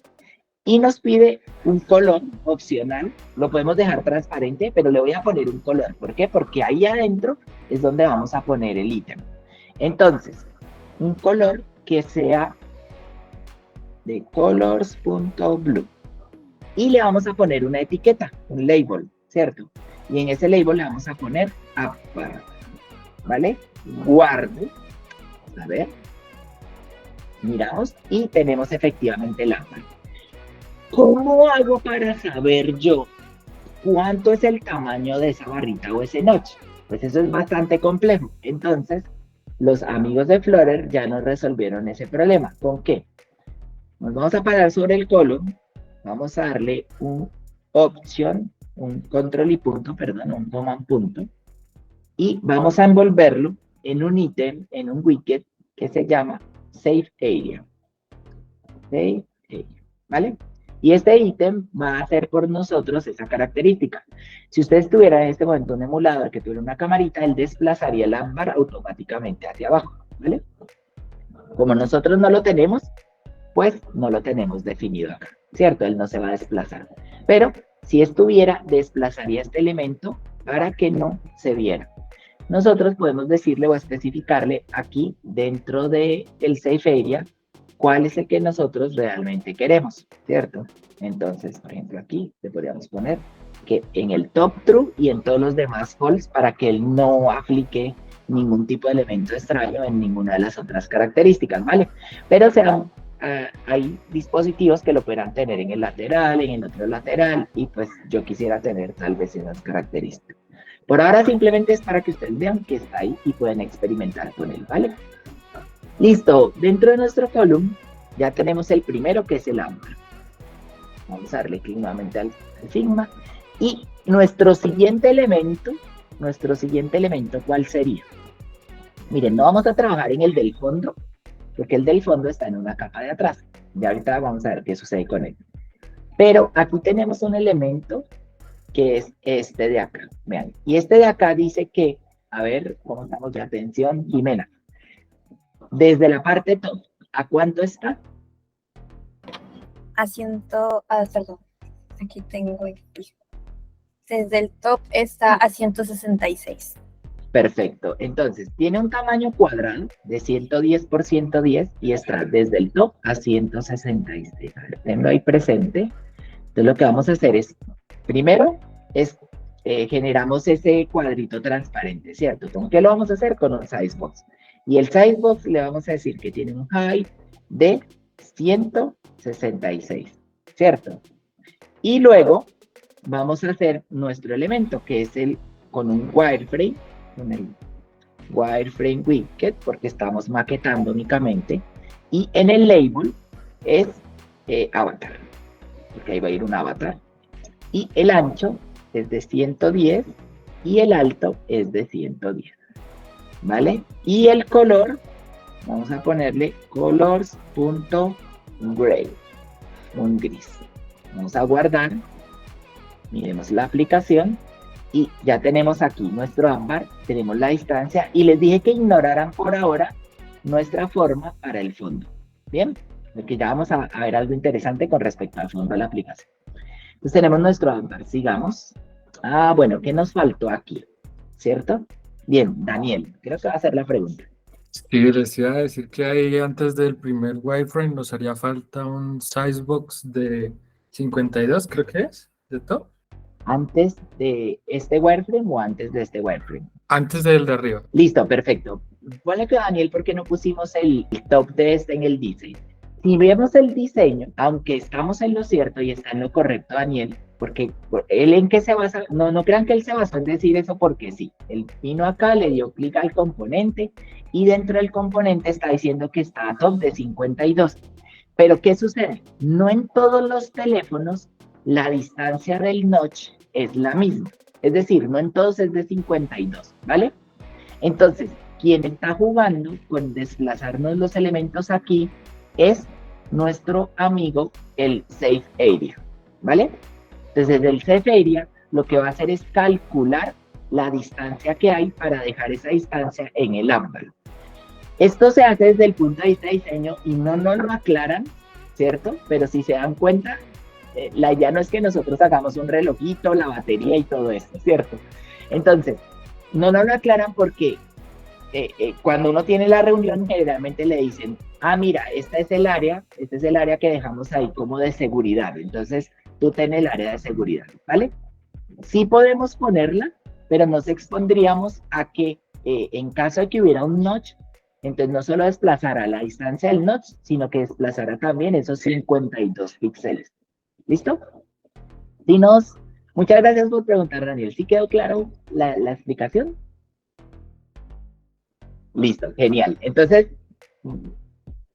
y nos pide un color opcional, lo podemos dejar transparente, pero le voy a poner un color, ¿por qué? Porque ahí adentro es donde vamos a poner el ítem. Entonces, un color que sea de colors.blue, y le vamos a poner una etiqueta, un label, ¿cierto? Y en ese label le vamos a poner apart, ¿vale? Guardo, a ver, miramos y tenemos efectivamente el apart. ¿Cómo hago para saber yo cuánto es el tamaño de esa barrita o ese notch? Pues eso es bastante complejo. Entonces, los amigos de Flutter ya nos resolvieron ese problema. ¿Con qué? Nos vamos a parar sobre el column, vamos a darle un option, un control y punto, perdón, un command punto, y vamos a envolverlo en un ítem, en un widget que se llama Save Area. Save Area, ¿vale? Y este ítem va a hacer por nosotros esa característica. Si usted estuviera en este momento en un emulador que tuviera una camarita, él desplazaría el ámbar automáticamente hacia abajo, ¿vale? Como nosotros no lo tenemos, pues no lo tenemos definido acá, ¿cierto? Él no se va a desplazar. Pero si estuviera, desplazaría este elemento para que no se viera. Nosotros podemos decirle o especificarle aquí dentro del Save Area cuál es el que nosotros realmente queremos, ¿cierto? Entonces, por ejemplo, aquí le podríamos poner que en el top true y en todos los demás false para que él no aplique ningún tipo de elemento extraño en ninguna de las otras características, ¿vale? Pero hay dispositivos que lo puedan tener en el lateral, en el otro lateral, y pues yo quisiera tener tal vez esas características. Por ahora simplemente es para que ustedes vean que está ahí y pueden experimentar con él, ¿vale? Listo, dentro de nuestro column ya tenemos el primero, que es el ámbar. Vamos a darle clic nuevamente al sigma. Y nuestro siguiente elemento, ¿cuál sería? Miren, no vamos a trabajar en el del fondo, porque el del fondo está en una capa de atrás. Ya ahorita vamos a ver qué sucede con él. Pero aquí tenemos un elemento que es este de acá. Vean, y este de acá dice que, a ver, ¿cómo estamos de atención? Jimena. Desde la parte top, ¿a cuánto está? Perdón, aquí tengo el piso. Desde el top está a 166. Perfecto, entonces tiene un tamaño cuadrado de 110 por 110 y está desde el top a 166. A ver, tengo ahí presente. Entonces lo que vamos a hacer es, primero, generamos ese cuadrito transparente, ¿cierto? ¿Con qué lo vamos a hacer? Con un sizebox. Y el sizebox le vamos a decir que tiene un height de 166, ¿cierto? Y luego vamos a hacer nuestro elemento, que es con un wireframe, con el wireframe widget, porque estamos maquetando únicamente. Y en el label es avatar, porque ahí va a ir un avatar. Y el ancho es de 110 y el alto es de 110, ¿vale? Y el color, vamos a ponerle colors.gray, un gris. Vamos a guardar, miremos la aplicación y ya tenemos aquí nuestro ámbar, tenemos la distancia y les dije que ignoraran por ahora nuestra forma para el fondo. Bien, porque ya vamos a ver algo interesante con respecto al fondo de la aplicación. Entonces tenemos nuestro ámbar, sigamos. Bueno, ¿qué nos faltó aquí? ¿Cierto? Bien, Daniel, creo que va a hacer la pregunta. Sí, les iba a decir que ahí antes del primer wireframe nos haría falta un sizebox de 52, creo que es, de top. ¿Antes de este wireframe o antes de este wireframe? Antes del de arriba. Listo, perfecto. Ponle que Daniel, ¿por qué no pusimos el top de este en el diseño? Si vemos el diseño, aunque estamos en lo cierto y está en lo correcto, Daniel, porque él en qué se basa, no crean que él se basó en decir eso porque sí. Él vino acá, le dio clic al componente y dentro del componente está diciendo que está a top de 52. Pero ¿qué sucede? No en todos los teléfonos la distancia del notch es la misma. Es decir, no en todos es de 52, ¿vale? Entonces, quien está jugando con desplazarnos los elementos aquí es nuestro amigo el Safe Area, ¿vale? Entonces, desde el Safe Area, lo que va a hacer es calcular la distancia que hay para dejar esa distancia en el ámbar. Esto se hace desde el punto de vista de diseño y no nos lo aclaran, ¿cierto? Pero si se dan cuenta, la idea no es que nosotros hagamos un relojito, la batería y todo esto, ¿cierto? Entonces, no nos lo aclaran porque cuando uno tiene la reunión, generalmente le dicen, mira, este es el área que dejamos ahí como de seguridad. Entonces, tú ten el área de seguridad, ¿vale? Sí podemos ponerla, pero nos expondríamos a que en caso de que hubiera un notch, entonces no solo desplazara la distancia del notch, sino que desplazara también esos 52 píxeles. ¿Listo? Muchas gracias por preguntar, Daniel. ¿Sí quedó claro la explicación? Listo, genial. Entonces,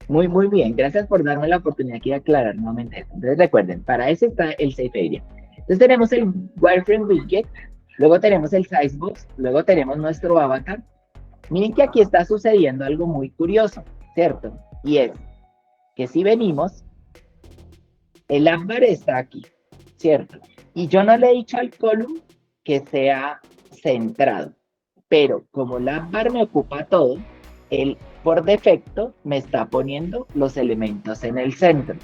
muy bien. Gracias por darme la oportunidad aquí de aclarar nuevamente. Entonces recuerden, para eso está el Safe Area. Entonces tenemos el wireframe widget, luego tenemos el sizebox, luego tenemos nuestro avatar. Miren que aquí está sucediendo algo muy curioso, ¿cierto? Y es que si venimos, el ámbar está aquí, ¿cierto? Y yo no le he dicho al column que sea centrado, pero como el ámbar me ocupa todo, él por defecto me está poniendo los elementos en el centro.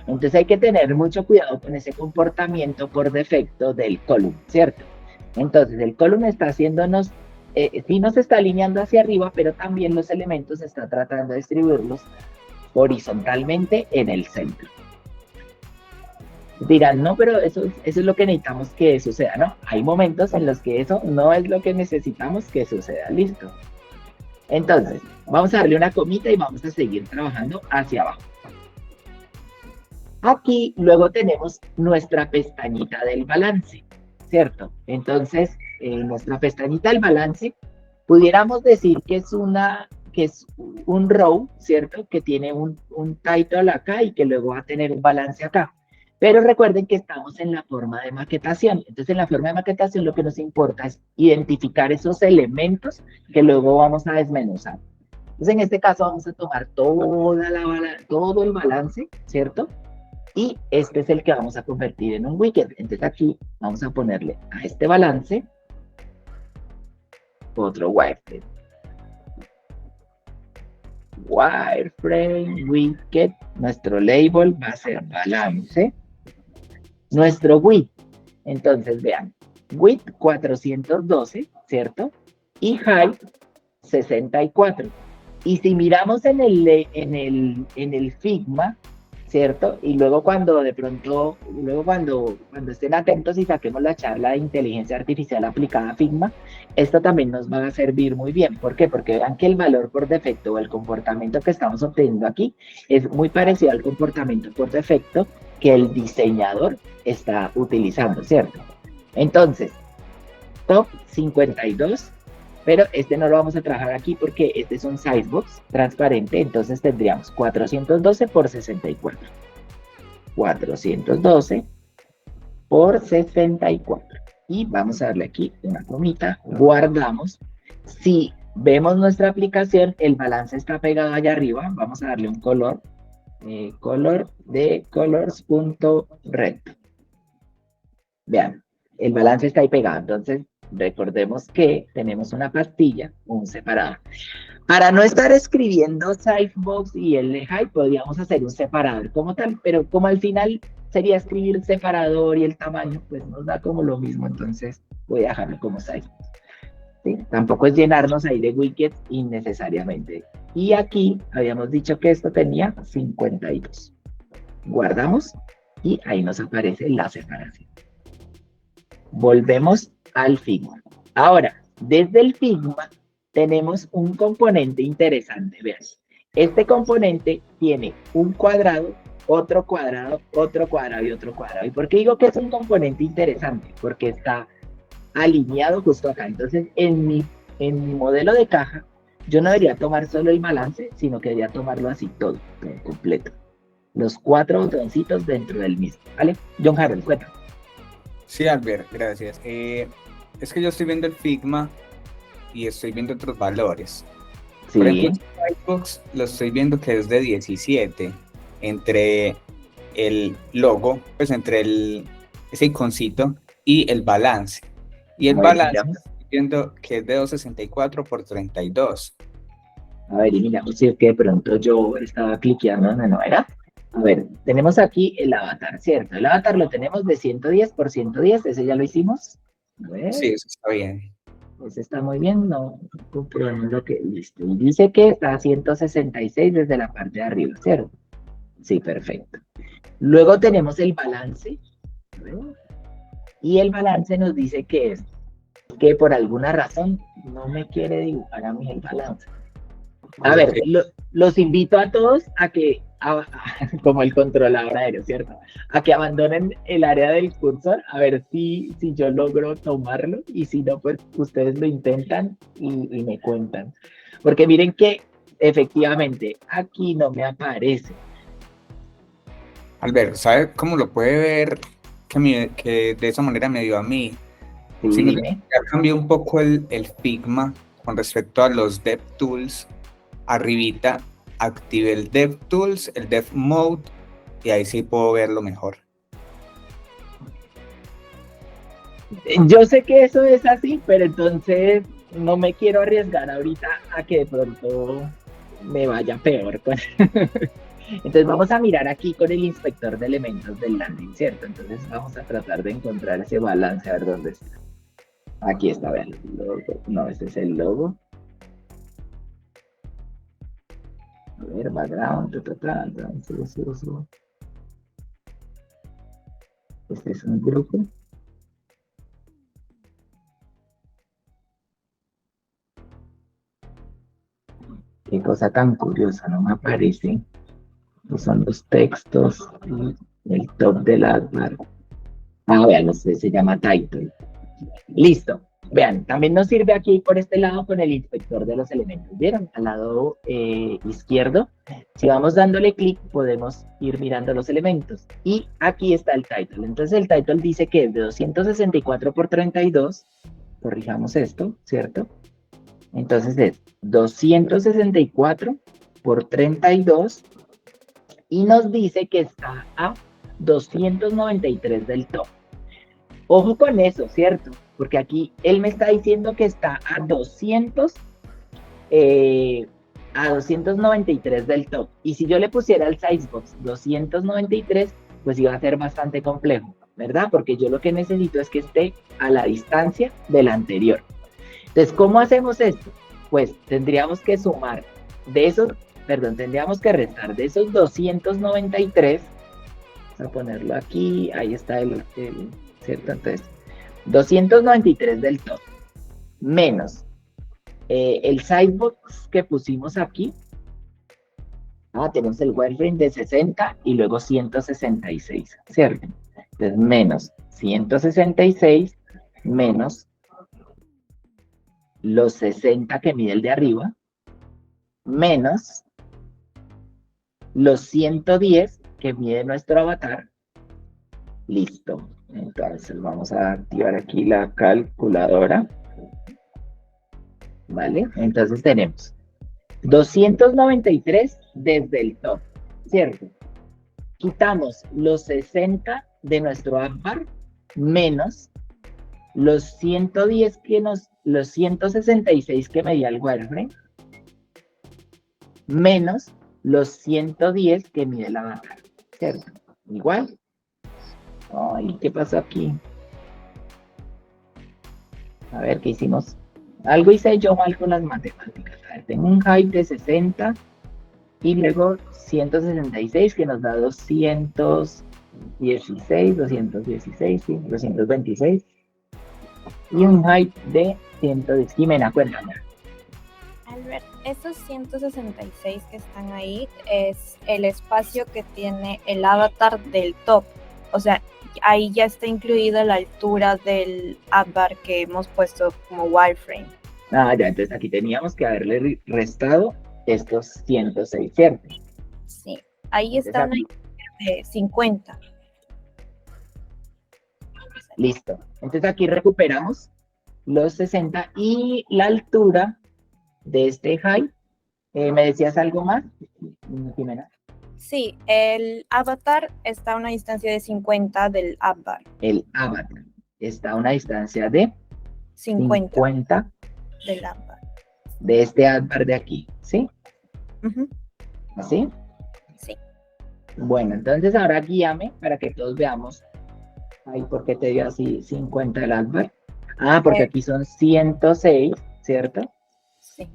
Entonces hay que tener mucho cuidado con ese comportamiento por defecto del column, ¿cierto? Entonces el column está haciéndonos, sí nos está alineando hacia arriba, pero también los elementos está tratando de distribuirlos horizontalmente en el centro. Dirán, no, pero eso es lo que necesitamos que suceda, ¿no? Hay momentos en los que eso no es lo que necesitamos que suceda, listo. Entonces, vamos a darle una comita y vamos a seguir trabajando hacia abajo. Aquí luego tenemos nuestra pestañita del balance, ¿cierto? Entonces, nuestra pestañita del balance, pudiéramos decir que es un row, ¿cierto? Que tiene un title acá y que luego va a tener un balance acá. Pero recuerden que estamos en la forma de maquetación. Entonces, en la forma de maquetación lo que nos importa es identificar esos elementos que luego vamos a desmenuzar. Entonces, en este caso vamos a tomar todo el balance, ¿cierto? Y este es el que vamos a convertir en un widget. Entonces aquí vamos a ponerle a este balance otro wireframe. Wireframe, widget, nuestro label va a ser balance. Nuestro width, entonces vean, width 412, ¿cierto? Y height 64. Y si miramos en el Figma, ¿cierto? Y luego cuando estén atentos y saquemos la charla de inteligencia artificial aplicada a Figma, esto también nos va a servir muy bien. ¿Por qué? Porque vean que el valor por defecto o el comportamiento que estamos obteniendo aquí es muy parecido al comportamiento por defecto que el diseñador está utilizando, ¿cierto? Entonces, top 52, pero este no lo vamos a trabajar aquí porque este es un sizebox transparente, entonces tendríamos 412 por 64. 412 por 64. Y vamos a darle aquí una comita, guardamos. Si vemos nuestra aplicación, el balance está pegado allá arriba, vamos a darle un color, color de colors.red. Vean, el balance está ahí pegado, entonces recordemos que tenemos una pastilla, un separador. Para no estar escribiendo sizebox y el height, podríamos hacer un separador como tal, pero como al final sería escribir separador y el tamaño, pues nos da como lo mismo, entonces voy a dejarlo como sizebox. ¿Sí? Tampoco es llenarnos ahí de widgets innecesariamente. Y aquí habíamos dicho que esto tenía 52. Guardamos y ahí nos aparece la separación. Volvemos al Figma. Ahora, desde el Figma tenemos un componente interesante. Vean, este componente tiene un cuadrado, otro cuadrado, otro cuadrado y otro cuadrado. ¿Y por qué digo que es un componente interesante? Porque está alineado justo acá. Entonces, en mi modelo de caja, yo no debería tomar solo el balance, sino que debería tomarlo así todo completo. Los 4 botoncitos dentro del mismo, ¿vale? John Harold, cuéntame. Sí, Albert, gracias. Es que yo estoy viendo el Figma y estoy viendo otros valores. Sí. Por ejemplo, el Xbox lo estoy viendo que es de 17, entre el logo, pues entre ese iconcito y el balance. Y el balance estoy viendo que es de 264 por 32. A ver, y miramos si es que de pronto yo estaba cliqueando donde no era. A ver, tenemos aquí el avatar, ¿cierto? El avatar lo tenemos de 110 por 110, ese ya lo hicimos. A ver. Sí, eso está bien. Ese está muy bien, no comprobamos lo que listo. Y dice que está a 166 desde la parte de arriba, ¿cierto? Sí, perfecto. Luego tenemos el balance. A ver. Y el balance nos dice que por alguna razón no me quiere dibujar a mí el balance. A ver, los invito a todos a que, como el controlador aéreo, ¿cierto? A que abandonen el área del cursor, a ver si yo logro tomarlo, y si no, pues ustedes lo intentan y me cuentan. Porque miren que efectivamente aquí no me aparece. Albert, ¿sabe cómo lo puede ver? Que de esa manera me dio a mí. Sí, ya cambió un poco el Figma con respecto a los DevTools. Arribita active el DevTools, el Dev Mode, y ahí sí puedo verlo mejor. Yo sé que eso es así, pero entonces no me quiero arriesgar ahorita a que de pronto me vaya peor. Entonces vamos a mirar aquí con el inspector de elementos del landing, ¿cierto? Entonces vamos a tratar de encontrar ese balance, a ver dónde está. Aquí está, vean, el logo. No, este es el logo. A ver, background, subo. Este es un grupo. Qué cosa tan curiosa, no me aparece. Estos son los textos, el top del adbar. Ah, vean, este se llama title. Listo. Vean, también nos sirve aquí por este lado con el inspector de los elementos. ¿Vieron? Al lado izquierdo. Si vamos dándole clic, podemos ir mirando los elementos. Y aquí está el title. Entonces el title dice que es de 264 por 32. Corrijamos esto, ¿cierto? Entonces es 264 por 32. Y nos dice que está a 293 del top. Ojo con eso, ¿cierto? Porque aquí él me está diciendo que está a 293 del top. Y si yo le pusiera al sizebox 293, pues iba a ser bastante complejo, ¿verdad? Porque yo lo que necesito es que esté a la distancia del anterior. Entonces, ¿cómo hacemos esto? Pues tendríamos que sumar de esos, tendríamos que restar de esos 293. Vamos a ponerlo aquí, ahí está ¿cierto? Entonces, 293 del top, menos el sidebox que pusimos aquí. Tenemos el wireframe de 60 y luego 166, ¿cierto? Entonces, menos 166 menos los 60 que mide el de arriba, menos los 110 que mide nuestro avatar. Listo. Entonces vamos a activar aquí la calculadora. ¿Vale? Entonces tenemos 293 desde el top, ¿cierto? Quitamos los 60 de nuestro adbar menos los 110 los 166 que medía el wireframe menos los 110 que mide el avatar, ¿cierto? Igual. Ay, ¿qué pasó aquí? A ver, ¿qué hicimos? Algo hice yo mal con las matemáticas. A ver, tengo un height de 60 y luego 166 que nos da 216, sí, 226. Y un height de 110. Jimena, cuéntame. Albert, esos 166 que están ahí es el espacio que tiene el avatar del top. O sea, ahí ya está incluida la altura del adbar que hemos puesto como wireframe. Ya, entonces aquí teníamos que haberle restado estos 106, ¿cierto? Sí, ahí está una de 50. Listo. Entonces aquí recuperamos los 60 y la altura de este height. ¿Me decías algo más, Jimena? Sí, el avatar está a una distancia de 50 del adbar. El avatar está a una distancia de 50 del adbar. De este adbar de aquí, ¿sí? ¿Así? Sí. Bueno, entonces ahora guíame para que todos veamos. Ay, ¿por qué te dio así 50 el adbar? Porque aquí son 106, ¿cierto? Sí.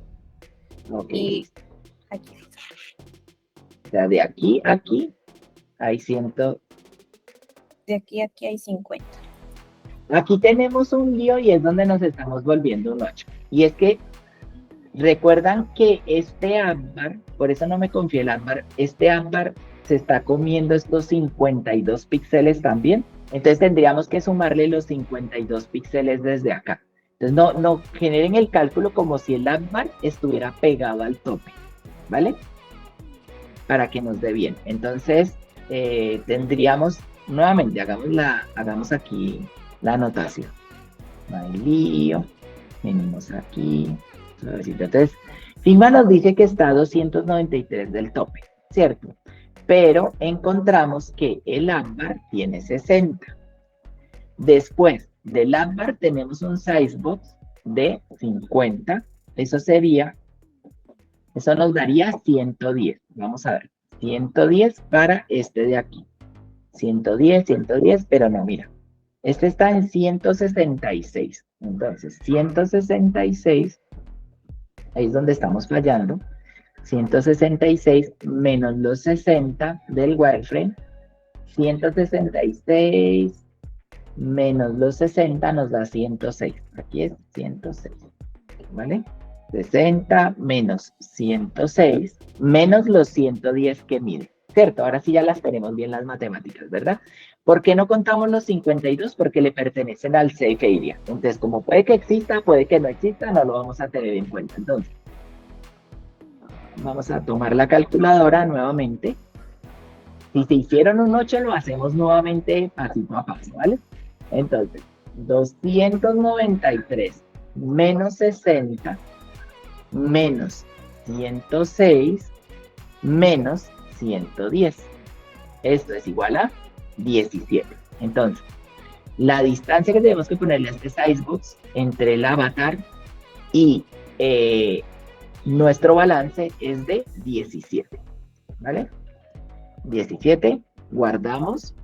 Ok. Y aquí. O sea, de aquí a aquí hay 100. De aquí a aquí hay 50. Aquí tenemos un lío y es donde nos estamos volviendo un 8. Y es que recuerdan que este adbar, por eso no me confío el adbar, este adbar se está comiendo estos 52 píxeles también. Entonces tendríamos que sumarle los 52 píxeles desde acá. Entonces no generen el cálculo como si el adbar estuviera pegado al tope, ¿vale? Para que nos dé bien. Entonces tendríamos, nuevamente, hagamos aquí la anotación. No hay lío. Venimos aquí. Entonces, Figma nos dice que está a 293 del tope, ¿cierto? Pero encontramos que el adbar tiene 60. Después del adbar tenemos un sizebox de 50. Eso nos daría 110. Vamos a ver, 110 para este de aquí. 110, pero no, mira. Este está en 166. Entonces, 166, ahí es donde estamos fallando. 166 menos los 60 del wireframe. 166 menos los 60 nos da 106. Aquí es 106, ¿vale? 60 menos 106 menos los 110 que mide, ¿cierto? Ahora sí ya las tenemos bien las matemáticas, ¿verdad? ¿Por qué no contamos los 52? Porque le pertenecen al safe area. Entonces, como puede que exista, puede que no exista, no lo vamos a tener en cuenta. Entonces, vamos a tomar la calculadora nuevamente. Si se hicieron un 8, lo hacemos nuevamente pasito a paso, ¿vale? Entonces, 293 menos 60 menos 106 menos 110. Esto es igual a 17. Entonces, la distancia que tenemos que ponerle a este sizebox entre el avatar y nuestro balance es de 17, ¿vale? 17, guardamos,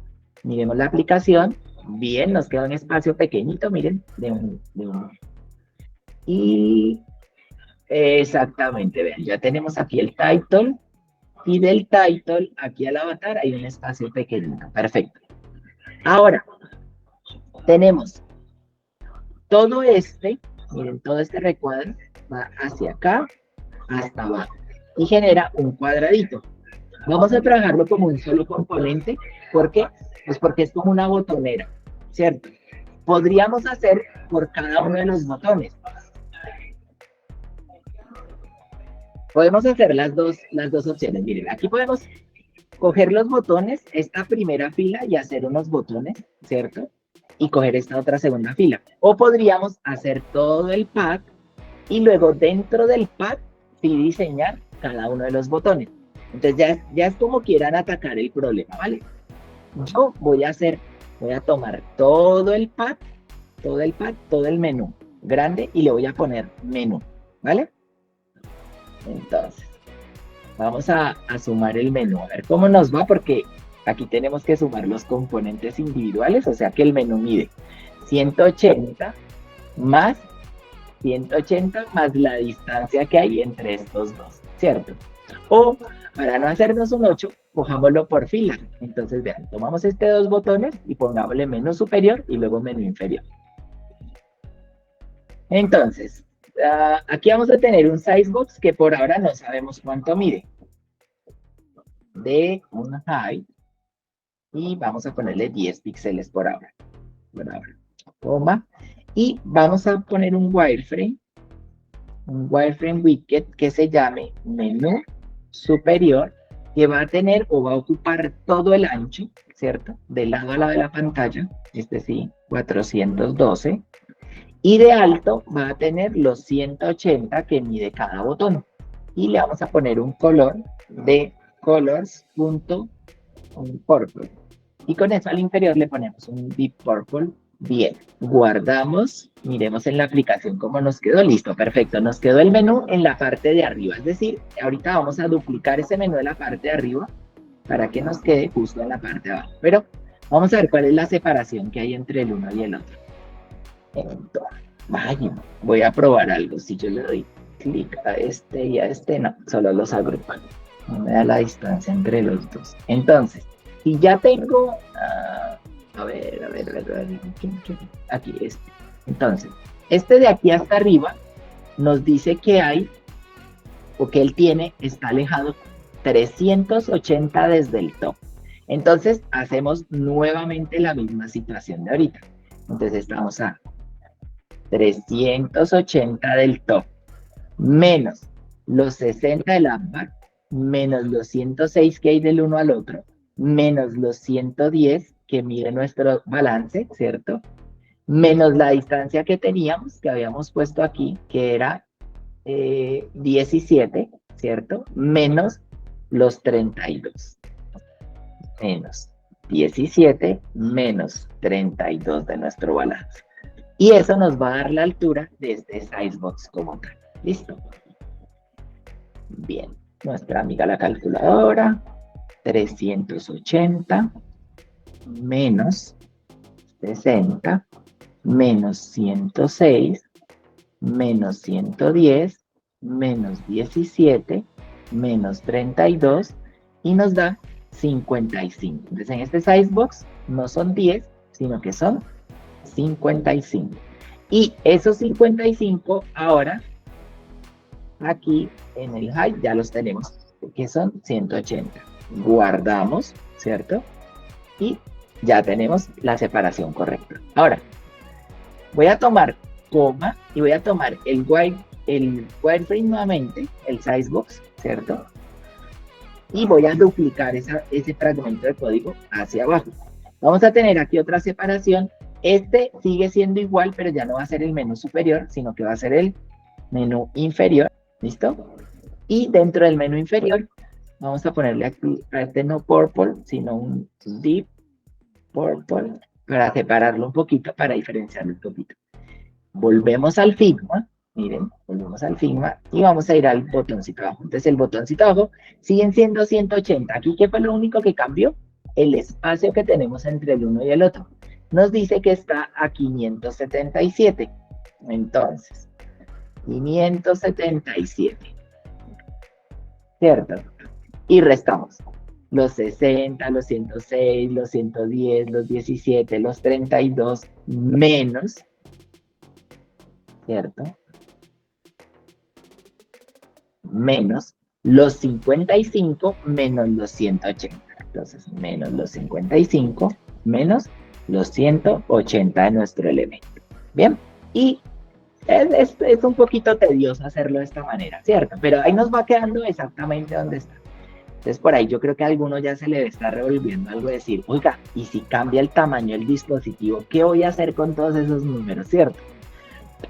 miremos la aplicación, bien, nos queda un espacio pequeñito, miren, de un. Y exactamente, vean, ya tenemos aquí el title, y del title aquí al avatar hay un espacio pequeñito, perfecto. Ahora, tenemos todo miren, todo este recuadro va hacia acá, hasta abajo, y genera un cuadradito. Vamos a trabajarlo como un solo componente, ¿por qué? Pues porque es como una botonera, ¿cierto? Podríamos hacer por cada uno de los botones. Podemos hacer las dos opciones. Miren, aquí podemos coger los botones, esta primera fila y hacer unos botones, ¿cierto? Y coger esta otra segunda fila. O podríamos hacer todo el pack y luego dentro del pack sí diseñar cada uno de los botones. Entonces ya es como quieran atacar el problema, ¿vale? Yo voy a tomar todo el pack, todo el menú grande y le voy a poner menú, ¿vale? Entonces, vamos a sumar el menú, a ver cómo nos va, porque aquí tenemos que sumar los componentes individuales, o sea que el menú mide 180 más 180 más la distancia que hay entre estos dos, ¿cierto? O, para no hacernos un 8, cojámoslo por fila. Entonces, vean, tomamos dos botones y pongámosle menú superior y luego menú inferior. Entonces, aquí vamos a tener un sizebox que por ahora no sabemos cuánto mide. De un height. Y vamos a ponerle 10 píxeles por ahora. Toma. Y vamos a poner un wireframe widget que se llame menú superior, que va a tener o va a ocupar todo el ancho, ¿cierto? De lado a lado de la pantalla, sí, 412. Y de alto va a tener los 180 que mide cada botón. Y le vamos a poner un color de colors.purple. Y con eso al inferior le ponemos un deep purple. Bien, guardamos, miremos en la aplicación cómo nos quedó. Listo, perfecto, nos quedó el menú en la parte de arriba, es decir, ahorita vamos a duplicar ese menú en la parte de arriba para que nos quede justo en la parte de abajo, pero vamos a ver cuál es la separación que hay entre el uno y el otro. Entonces, vaya, voy a probar algo. Si yo le doy clic a este y a este, no, solo los agrupan, no me da la distancia entre los dos. Entonces, si ya tengo, a ver, aquí este. Entonces, este de aquí hasta arriba nos dice que hay, o que él tiene, está alejado 380 desde el top. Entonces, hacemos nuevamente la misma situación de ahorita. Entonces, estamos a 380 del top, menos los 60 del upback, menos los 106 que hay del uno al otro, menos los 110 que mide nuestro balance, ¿cierto? Menos la distancia que teníamos, que habíamos puesto aquí, que era 17, ¿cierto? Menos los 32. Menos 17 menos 32 de nuestro balance. Y eso nos va a dar la altura de este sizebox como tal. ¿Listo? Bien. Nuestra amiga la calculadora. 380 menos 60 menos 106 menos 110 menos 17 menos 32 y nos da 55. Entonces en este sizebox no son 10, sino que son 55. Y esos 55 ahora, aquí en el high ya los tenemos, que son 180. Guardamos, ¿cierto? Y ya tenemos la separación correcta. Ahora, voy a tomar coma y voy a tomar el wireframe nuevamente, el sizebox, ¿cierto? Y voy a duplicar ese fragmento de código hacia abajo. Vamos a tener aquí otra separación. Este sigue siendo igual, pero ya no va a ser el menú superior, sino que va a ser el menú inferior. ¿Listo? Y dentro del menú inferior, vamos a ponerle aquí, a este no purple, sino un deep purple, para separarlo un poquito, para diferenciarlo un poquito. Volvemos al Figma, miren, volvemos al Figma y vamos a ir al botoncito abajo. Entonces el botoncito abajo siguen siendo 180. Aquí, ¿qué fue lo único que cambió? El espacio que tenemos entre el uno y el otro. Nos dice que está a 577. Entonces, 577. ¿Cierto? Y restamos. Los 60, los 106, los 110, los 17, los 32, menos, ¿cierto? Menos los 55 menos los 180. Entonces, menos los 55 menos los 180 de nuestro elemento. Bien, y es un poquito tedioso hacerlo de esta manera, ¿cierto? Pero ahí nos va quedando exactamente donde está. Entonces, por ahí yo creo que a alguno ya se le debe estar revolviendo algo de decir, oiga, y si cambia el tamaño del dispositivo, ¿qué voy a hacer con todos esos números, cierto?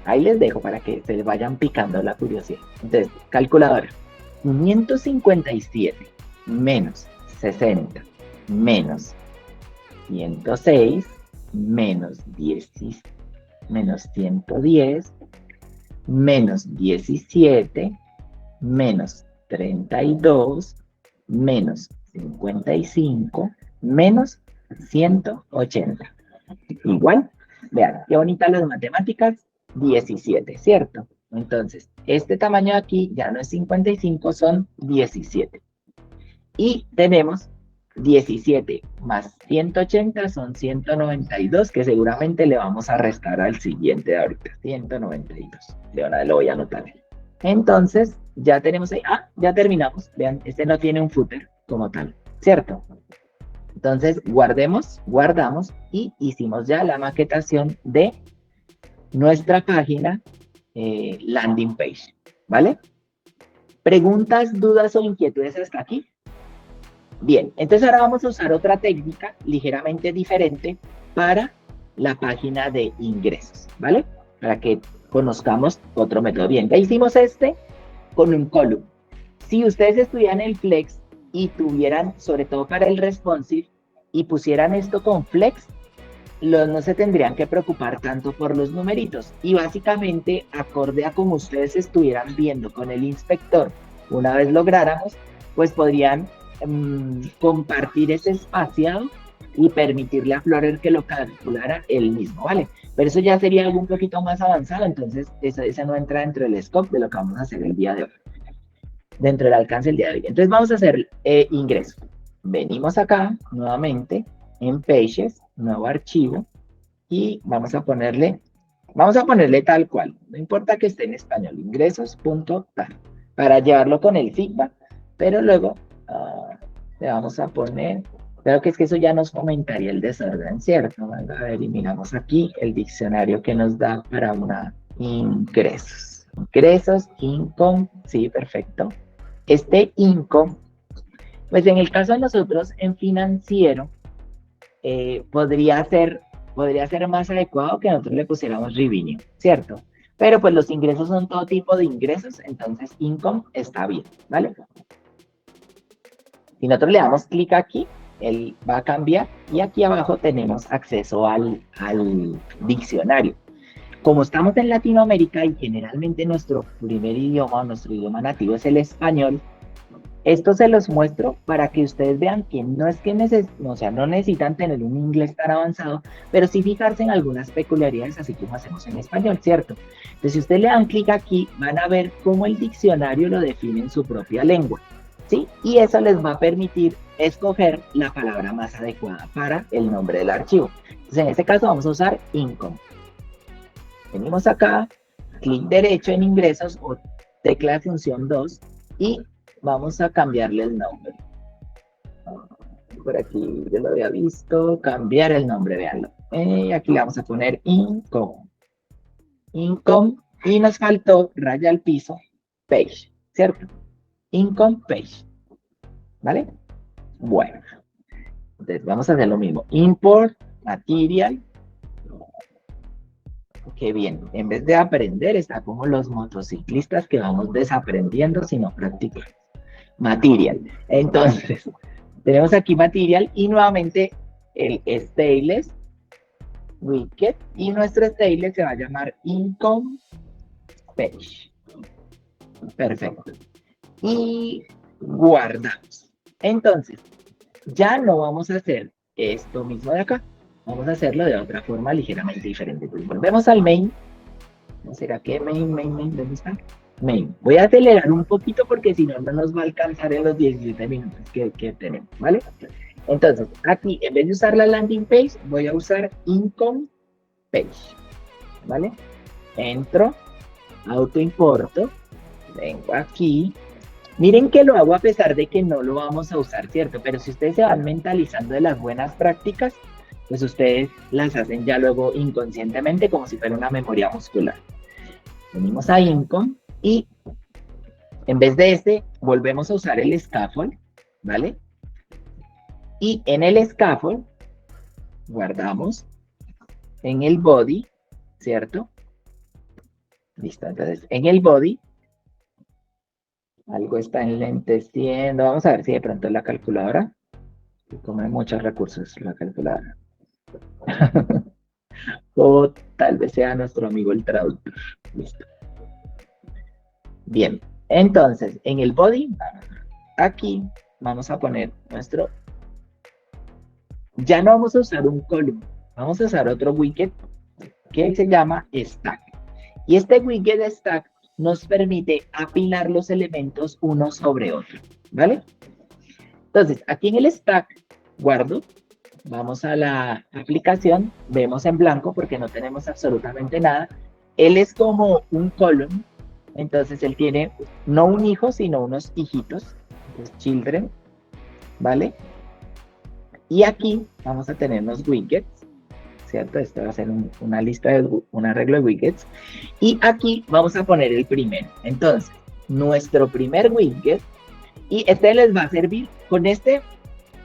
Ahí les dejo para que se les vayan picando la curiosidad. Entonces, calculadora, 557 menos 60 menos 106 menos 10 menos 110 menos 17 menos 32 menos 55 menos 180. Igual, vean, qué bonitas las matemáticas, 17, ¿cierto? Entonces, este tamaño de aquí ya no es 55, son 17. Y tenemos 17 más 180 son 192, que seguramente le vamos a restar al siguiente de ahorita, 192. De ahora lo voy a anotar. Entonces, ya tenemos ahí, ya terminamos. Vean, este no tiene un footer como tal, ¿cierto? Entonces, guardamos y hicimos ya la maquetación de nuestra página landing page, ¿vale? ¿Preguntas, dudas o inquietudes hasta aquí? Bien, entonces ahora vamos a usar otra técnica ligeramente diferente para la página de ingresos, ¿vale? Para que conozcamos otro método. Bien, ya hicimos este con un column. Si ustedes estudian el Flex y tuvieran, sobre todo para el responsive, y pusieran esto con Flex, no se tendrían que preocupar tanto por los numeritos. Y básicamente, acorde a como ustedes estuvieran viendo con el inspector, una vez lográramos, pues podrían compartir ese espaciado y permitirle a Flutter que lo calculara él mismo, ¿vale? Pero eso ya sería algo un poquito más avanzado, entonces eso no entra dentro del scope de lo que vamos a hacer el día de hoy, dentro del alcance del día de hoy. Entonces vamos a hacer ingreso. Venimos acá, nuevamente, en Pages, nuevo archivo, y vamos a ponerle tal cual, no importa que esté en español, ingresos.tar, para llevarlo con el feedback, pero luego le vamos a poner, creo que es que eso ya nos fomentaría el desorden, ¿cierto? A ver, y miramos aquí el diccionario que nos da para una ingresos. Ingresos, income, sí, perfecto. Este income, pues en el caso de nosotros en financiero, podría ser más adecuado que nosotros le pusiéramos revenue, ¿cierto? Pero pues los ingresos son todo tipo de ingresos, entonces income está bien, ¿vale? Si nosotros le damos clic aquí, él va a cambiar y aquí abajo tenemos acceso al diccionario. Como estamos en Latinoamérica y generalmente nuestro primer idioma, nuestro idioma nativo es el español, esto se los muestro para que ustedes vean que no es que no necesitan tener un inglés tan avanzado, pero sí fijarse en algunas peculiaridades, así como hacemos en español, ¿cierto? Entonces, si ustedes le dan clic aquí, van a ver cómo el diccionario lo define en su propia lengua. ¿sí? Y eso les va a permitir escoger la palabra más adecuada para el nombre del archivo. Entonces, en este caso vamos a usar income. Venimos acá, clic derecho en ingresos o tecla de función 2 y vamos a cambiarle el nombre. Por aquí yo lo había visto, cambiar el nombre, veanlo. Aquí le vamos a poner income. Income y nos faltó raya al piso, page, ¿cierto? Income page, ¿vale? Bueno, entonces vamos a hacer lo mismo. Import, material. Qué bien, en vez de aprender está como los motociclistas que vamos desaprendiendo sino practicando. Material. Entonces, tenemos aquí material y nuevamente el stateless widget y nuestro stateless se va a llamar income page. Perfecto. Y guardamos. Entonces, ya no vamos a hacer esto mismo de acá. Vamos a hacerlo de otra forma ligeramente diferente. Entonces, volvemos al main. ¿No será que main? ¿Dónde está? Main. Voy a acelerar un poquito porque si no, no nos va a alcanzar en los 17 minutos que tenemos, ¿vale? Entonces, aquí, en vez de usar la landing page, voy a usar income page, ¿vale? Entro, autoimporto, vengo aquí. Miren que lo hago a pesar de que no lo vamos a usar, ¿cierto? Pero si ustedes se van mentalizando de las buenas prácticas, pues ustedes las hacen ya luego inconscientemente como si fuera una memoria muscular. Venimos a income y en vez de este, volvemos a usar el scaffold, ¿vale? Y en el scaffold, guardamos en el body, ¿cierto? Listo, entonces en el body, algo está enlenteciendo, vamos a ver si de pronto la calculadora, que come muchos recursos la calculadora. O tal vez sea nuestro amigo el traductor. Listo. Bien, entonces en el body, aquí vamos a poner nuestro. Ya no vamos a usar un column, vamos a usar otro widget que se llama stack. Y este widget de stack nos permite apilar los elementos uno sobre otro, ¿vale? Entonces, aquí en el stack, guardo. Vamos a la aplicación, vemos en blanco porque no tenemos absolutamente nada. Él es como un column, entonces él tiene no un hijo, sino unos hijitos, entonces children, ¿vale? Y aquí vamos a tener unos widgets, ¿cierto? Esto va a ser una lista un arreglo de widgets. Y aquí vamos a poner el primero. Entonces, nuestro primer widget, y este les va a servir, con este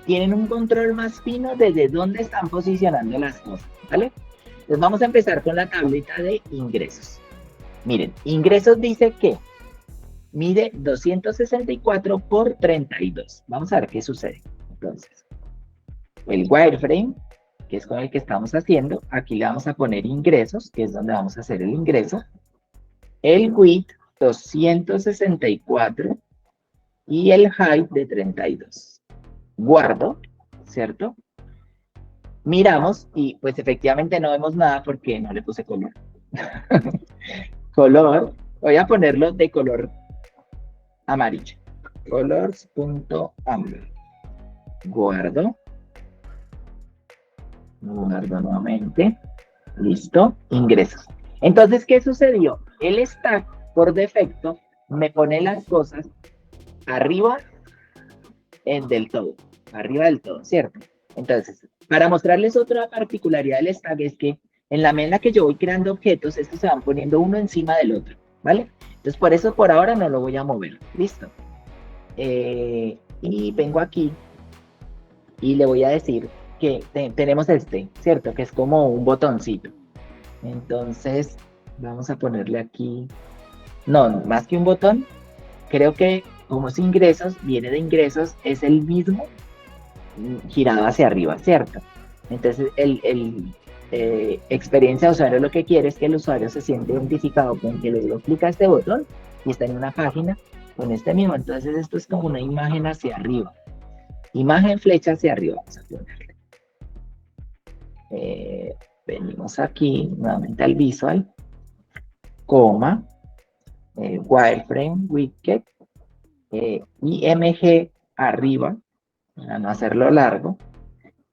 tienen un control más fino desde dónde están posicionando las cosas, ¿vale? Entonces vamos a empezar con la tablita de ingresos. Miren, ingresos dice que mide 264 por 32. Vamos a ver qué sucede. Entonces, el wireframe, que es con el que estamos haciendo, aquí le vamos a poner ingresos, que es donde vamos a hacer el ingreso. El width 264 y el height de 32. Guardo, ¿cierto? Miramos y pues efectivamente no vemos nada porque no le puse color. Color, voy a ponerlo de color amarillo. Colors.amber. Guardo. Guardo nuevamente. Listo. Ingresos. Entonces, ¿qué sucedió? El stack, por defecto, me pone las cosas arriba del todo. Arriba del todo, ¿cierto? Entonces, para mostrarles otra particularidad del stack es que en la medida que yo voy creando objetos, estos se van poniendo uno encima del otro, ¿vale? Entonces, por eso por ahora no lo voy a mover. ¿Listo? Y vengo aquí y le voy a decir que tenemos este, ¿cierto? Que es como un botoncito. Entonces, vamos a ponerle aquí... No, más que un botón, creo que como es ingresos, viene de ingresos, es el mismo girado hacia arriba, ¿cierto? Entonces, experiencia de usuario lo que quiere es que el usuario se siente identificado con que luego clica este botón y está en una página con este mismo. Entonces, esto es como una imagen hacia arriba. Imagen flecha hacia arriba, vamos a ponerle. Venimos aquí, nuevamente al visual, coma, wireframe, widget, IMG arriba, para no hacerlo largo,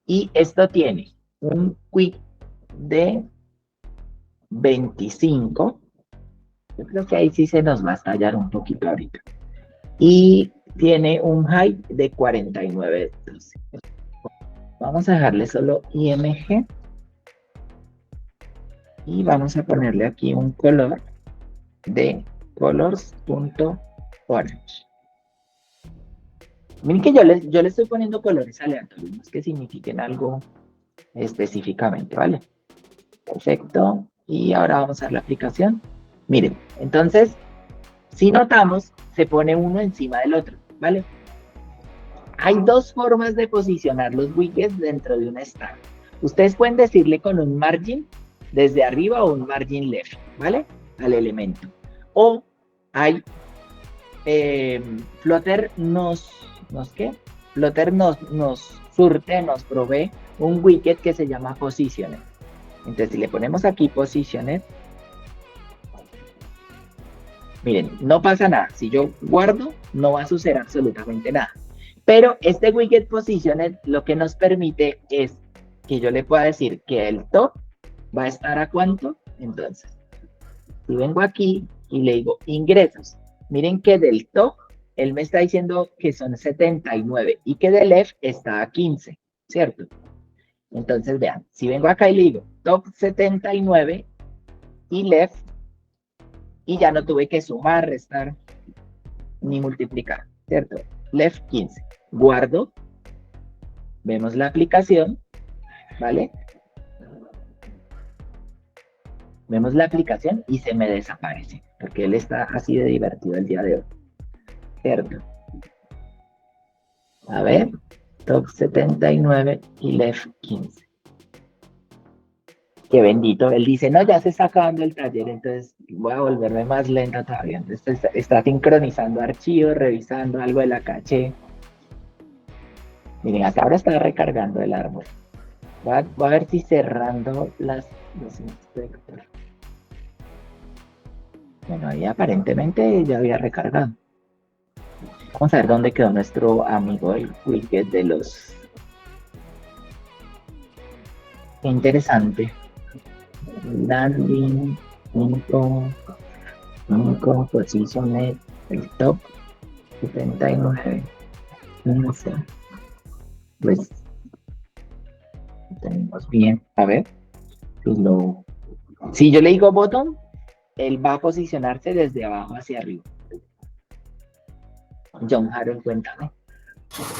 y esto tiene un quick de 25, yo creo que ahí sí se nos va a estallar un poquito ahorita, y tiene un height de 49. Entonces, vamos a dejarle solo IMG, y vamos a ponerle aquí un color de colors.orange. Miren que yo le estoy poniendo colores aleatorios, no es que signifiquen algo específicamente, ¿vale? Perfecto. Y ahora vamos a ver la aplicación. Miren, entonces, si notamos, se pone uno encima del otro, ¿vale? Hay dos formas de posicionar los widgets dentro de un stack. Ustedes pueden decirle con un margin desde arriba o un margin left, ¿vale? Al elemento. O hay Flutter Flutter nos surte, nos provee un widget que se llama Positioner. Entonces, si le ponemos aquí Positioner, miren, no pasa nada. Si yo guardo, no va a suceder absolutamente nada. Pero este widget Positioner lo que nos permite es que yo le pueda decir que el top va a estar a ¿cuánto? Entonces, si vengo aquí y le digo ingresos, miren que del top, él me está diciendo que son 79 y que del left está a 15, ¿cierto? Entonces, vean, si vengo acá y le digo top 79 y left, y ya no tuve que sumar, restar, ni multiplicar, ¿cierto? Left 15. Guardo, vemos la aplicación, ¿vale? Vemos la aplicación y se me desaparece, porque él está así de divertido el día de hoy, ¿cierto? A ver, top 79 y left 15. Qué bendito, él dice, no, ya se está acabando el taller, entonces voy a volverme más lento todavía. Entonces está sincronizando archivos, revisando algo de la caché. Miren, hasta ahora está recargando el árbol. Voy a ver si cerrando los inspectores. Bueno, ahí aparentemente ya había recargado. Vamos a ver dónde quedó nuestro amigo el widget de los... Qué interesante. Landing, único posiciones, el top 79. No sé. Pues tenemos bien. A ver. Si yo le digo bottom, él va a posicionarse desde abajo hacia arriba. John Harold, cuéntame.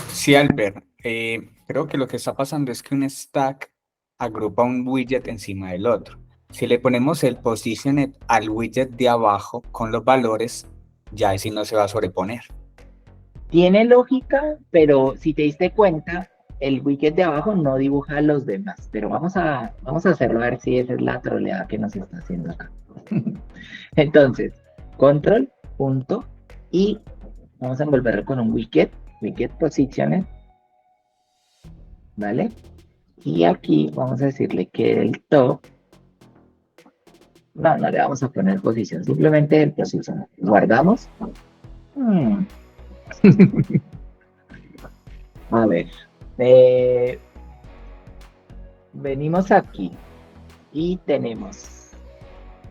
Sí, Albert, creo que lo que está pasando es que un stack agrupa un widget encima del otro. Si le ponemos el positioned al widget de abajo con los valores, ya ese no se va a sobreponer. Tiene lógica, pero si te diste cuenta, el widget de abajo no dibuja a los demás. Pero vamos a hacerlo a ver si esa es la troleada que nos está haciendo acá. Entonces, control, punto, y vamos a envolverlo con un widget positioned, ¿vale? Y aquí vamos a decirle que el top, no le vamos a poner posición, simplemente el position. Guardamos. A ver, venimos aquí y tenemos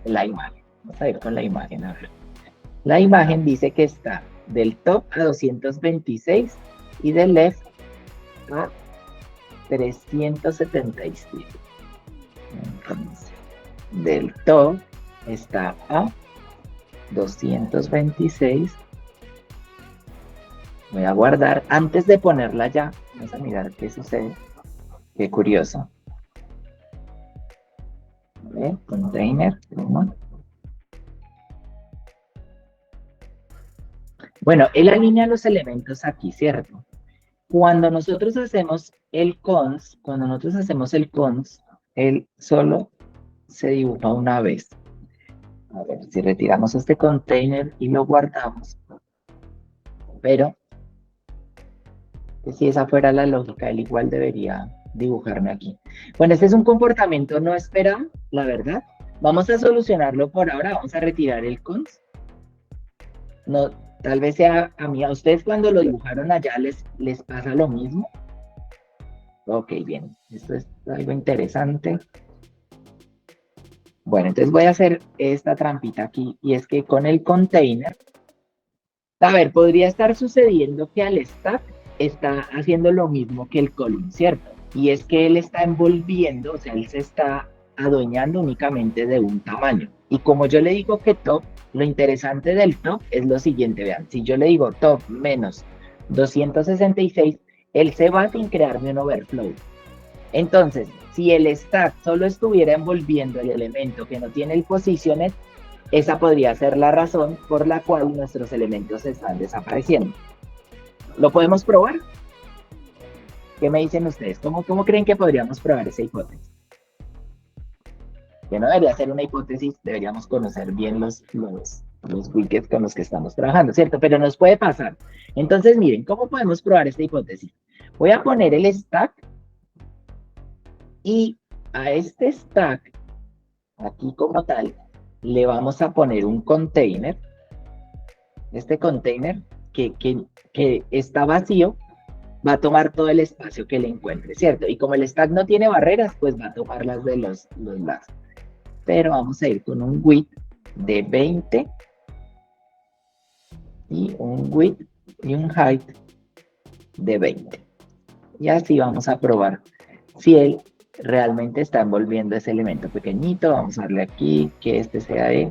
la imagen. Vamos a ir con la imagen. A ver. La imagen dice que está del top a 226 y del left a 377. Entonces, del top está a 226. Voy a guardar antes de ponerla ya. Vamos a mirar qué sucede. Qué curioso. Container. Bueno, él alinea los elementos aquí, ¿cierto? Cuando nosotros hacemos el cons, él solo se dibuja una vez. A ver, si retiramos este container y lo guardamos. Pero, si esa fuera la lógica, él igual debería dibujarme aquí. Bueno, este es un comportamiento no esperado, la verdad. Vamos a solucionarlo por ahora. Vamos a retirar el cons. No, Tal vez sea a mí, a ustedes cuando lo dibujaron allá les pasa lo mismo. Ok, bien, esto es algo interesante. Bueno, entonces voy a hacer esta trampita aquí, y es que con el container, a ver, podría estar sucediendo que al stack está haciendo lo mismo que el column, ¿cierto? Y es que él está envolviendo, o sea, él se está adueñando únicamente de un tamaño. Y como yo le digo que top, lo interesante del top es lo siguiente, vean, si yo le digo top menos 266, él se va sin crearme un overflow. Entonces, si el stack solo estuviera envolviendo el elemento que no tiene el positioned, esa podría ser la razón por la cual nuestros elementos están desapareciendo. ¿Lo podemos probar? ¿Qué me dicen ustedes? ¿Cómo creen que podríamos probar esa hipótesis? Que no debería ser una hipótesis, deberíamos conocer bien los widgets con los que estamos trabajando, ¿cierto? Pero nos puede pasar. Entonces, miren, ¿cómo podemos probar esta hipótesis? Voy a poner el stack y a este stack, aquí como tal, le vamos a poner un container. Este container que está vacío va a tomar todo el espacio que le encuentre, ¿cierto? Y como el stack no tiene barreras, pues va a tomar las de los lados. Pero vamos a ir con un width de 20 y un width y un height de 20. Y así vamos a probar si él realmente está envolviendo ese elemento pequeñito. Vamos a darle aquí que este sea de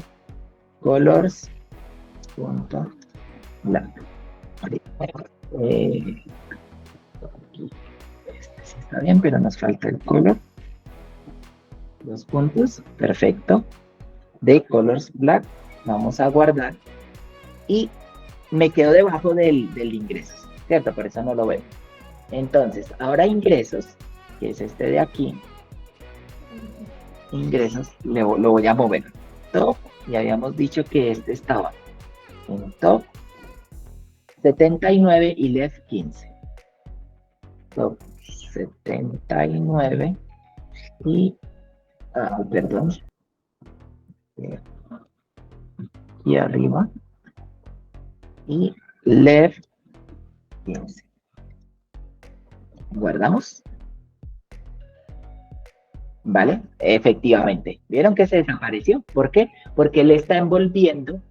colors punto blanco. Aquí, este sí está bien, pero nos falta el color. Los puntos, perfecto. De colors black, vamos a guardar. Y me quedo debajo del ingresos, ¿cierto? Por eso no lo veo. Entonces, ahora ingresos, que es este de aquí. Ingresos, lo voy a mover. Top, y habíamos dicho que este estaba en top 79 y left 15. Top 79 y... perdón. Aquí arriba. Y left 15. Guardamos. ¿Vale? Efectivamente. ¿Vieron que se desapareció? ¿Por qué? Porque él está envolviendo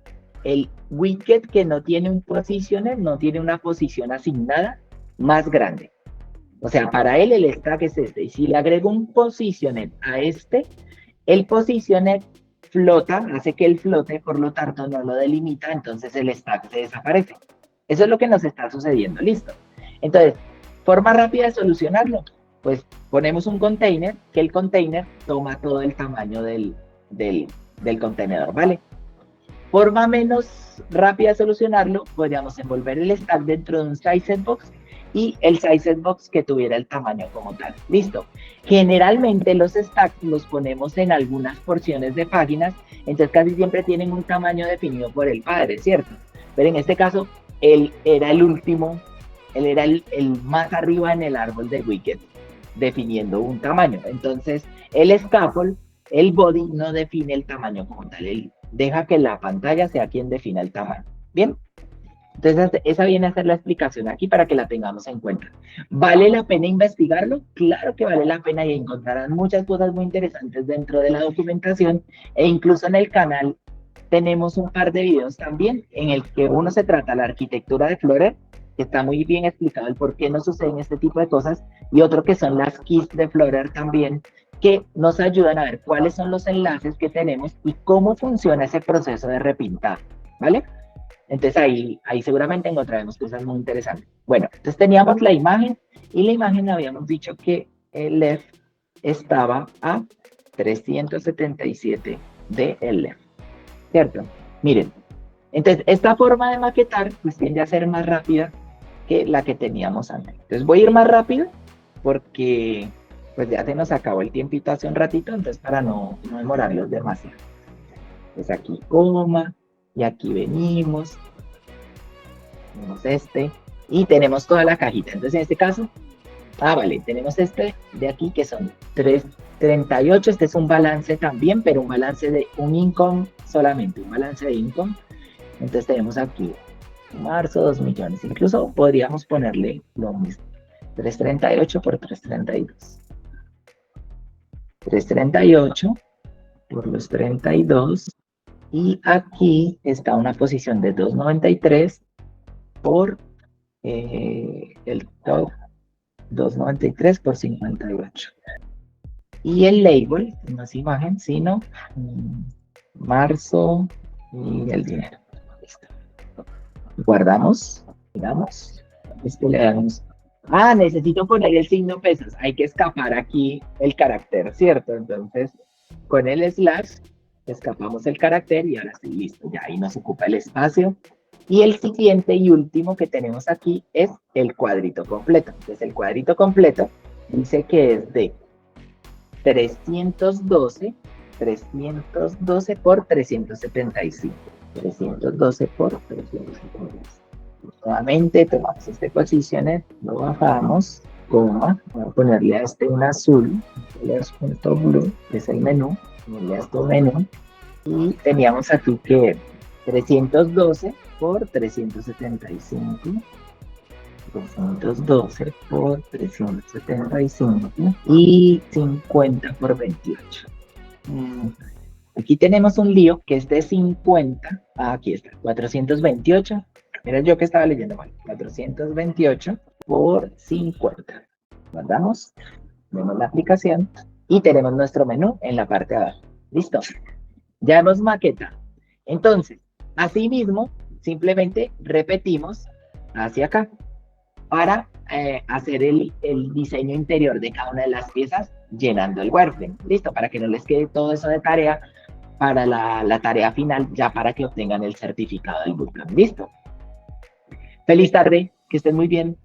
el widget que no tiene un positioner, no tiene una posición asignada más grande. O sea, para él el stack es este. Y si le agrego un positioner a este, el positioner flota, hace que él flote, por lo tanto no lo delimita, entonces el stack se desaparece. Eso es lo que nos está sucediendo. Listo. Entonces, forma rápida de solucionarlo. Pues ponemos un container, que el container toma todo el tamaño del contenedor, ¿vale? Forma menos rápida de solucionarlo, podríamos envolver el stack dentro de un size box y el size box que tuviera el tamaño como tal. Listo. Generalmente los stacks los ponemos en algunas porciones de páginas, entonces casi siempre tienen un tamaño definido por el padre, ¿cierto? Pero en este caso, él era el último, él era el más arriba en el árbol de widget, definiendo un tamaño. Entonces, el scaffold, el body, no define el tamaño como tal, él deja que la pantalla sea quien defina el tamaño. ¿Bien? Entonces, esa viene a ser la explicación aquí para que la tengamos en cuenta. ¿Vale la pena investigarlo? Claro que vale la pena y encontrarán muchas cosas muy interesantes dentro de la documentación e incluso en el canal tenemos un par de videos también en el que uno se trata la arquitectura de Flutter, que está muy bien explicado el por qué no suceden este tipo de cosas, y otro que son las keys de Flutter también, que nos ayudan a ver cuáles son los enlaces que tenemos y cómo funciona ese proceso de repintar, ¿vale? Entonces ahí seguramente encontraremos cosas muy interesantes. Bueno, entonces teníamos la imagen, y la imagen habíamos dicho que el left estaba a 377 de el left, ¿cierto? Miren, entonces esta forma de maquetar pues tiende a ser más rápida que la que teníamos antes. Entonces voy a ir más rápido porque pues ya se nos acabó el tiempito hace un ratito, entonces para no demorarlos demasiado. Entonces aquí coma, y aquí venimos este, y tenemos toda la cajita. Entonces en este caso, vale, tenemos este de aquí que son 338, este es un balance también, pero un balance de un income solamente, un balance de income. Entonces tenemos aquí Marzo, 2 millones. Incluso podríamos ponerle lo mismo. 338 por 332. 338 por los 32. Y aquí está una posición de 293 por el top 293 por 58. Y el label, no es imagen, sino marzo y el dinero. Listo. Guardamos, miramos. Le damos. Necesito poner el signo pesos. Hay que escapar aquí el carácter, ¿cierto? Entonces, con el slash, escapamos el carácter y ahora sí, listo. Ya ahí nos ocupa el espacio. Y el siguiente y último que tenemos aquí es el cuadrito completo. Entonces, el cuadrito completo dice que es de 312 por 375. 312 por 375. Nuevamente tomamos este posiciones, lo bajamos, coma, voy a ponerle a este un azul, blue, que es el menú, ponerle a este menú, y teníamos aquí que 312 por 375, 312 por 375 y 50 por 28. Aquí tenemos un lío que es de 50, aquí está, 428. Mira yo que estaba leyendo mal. 428 por 50. Guardamos, vemos la aplicación y tenemos nuestro menú en la parte de abajo. Listo. Ya hemos maquetado. Entonces, asimismo, simplemente repetimos hacia acá para hacer el diseño interior de cada una de las piezas llenando el wireframe. Listo, para que no les quede todo eso de tarea para la tarea final, ya para que obtengan el certificado del bootcamp. Listo. Feliz tarde, que estén muy bien.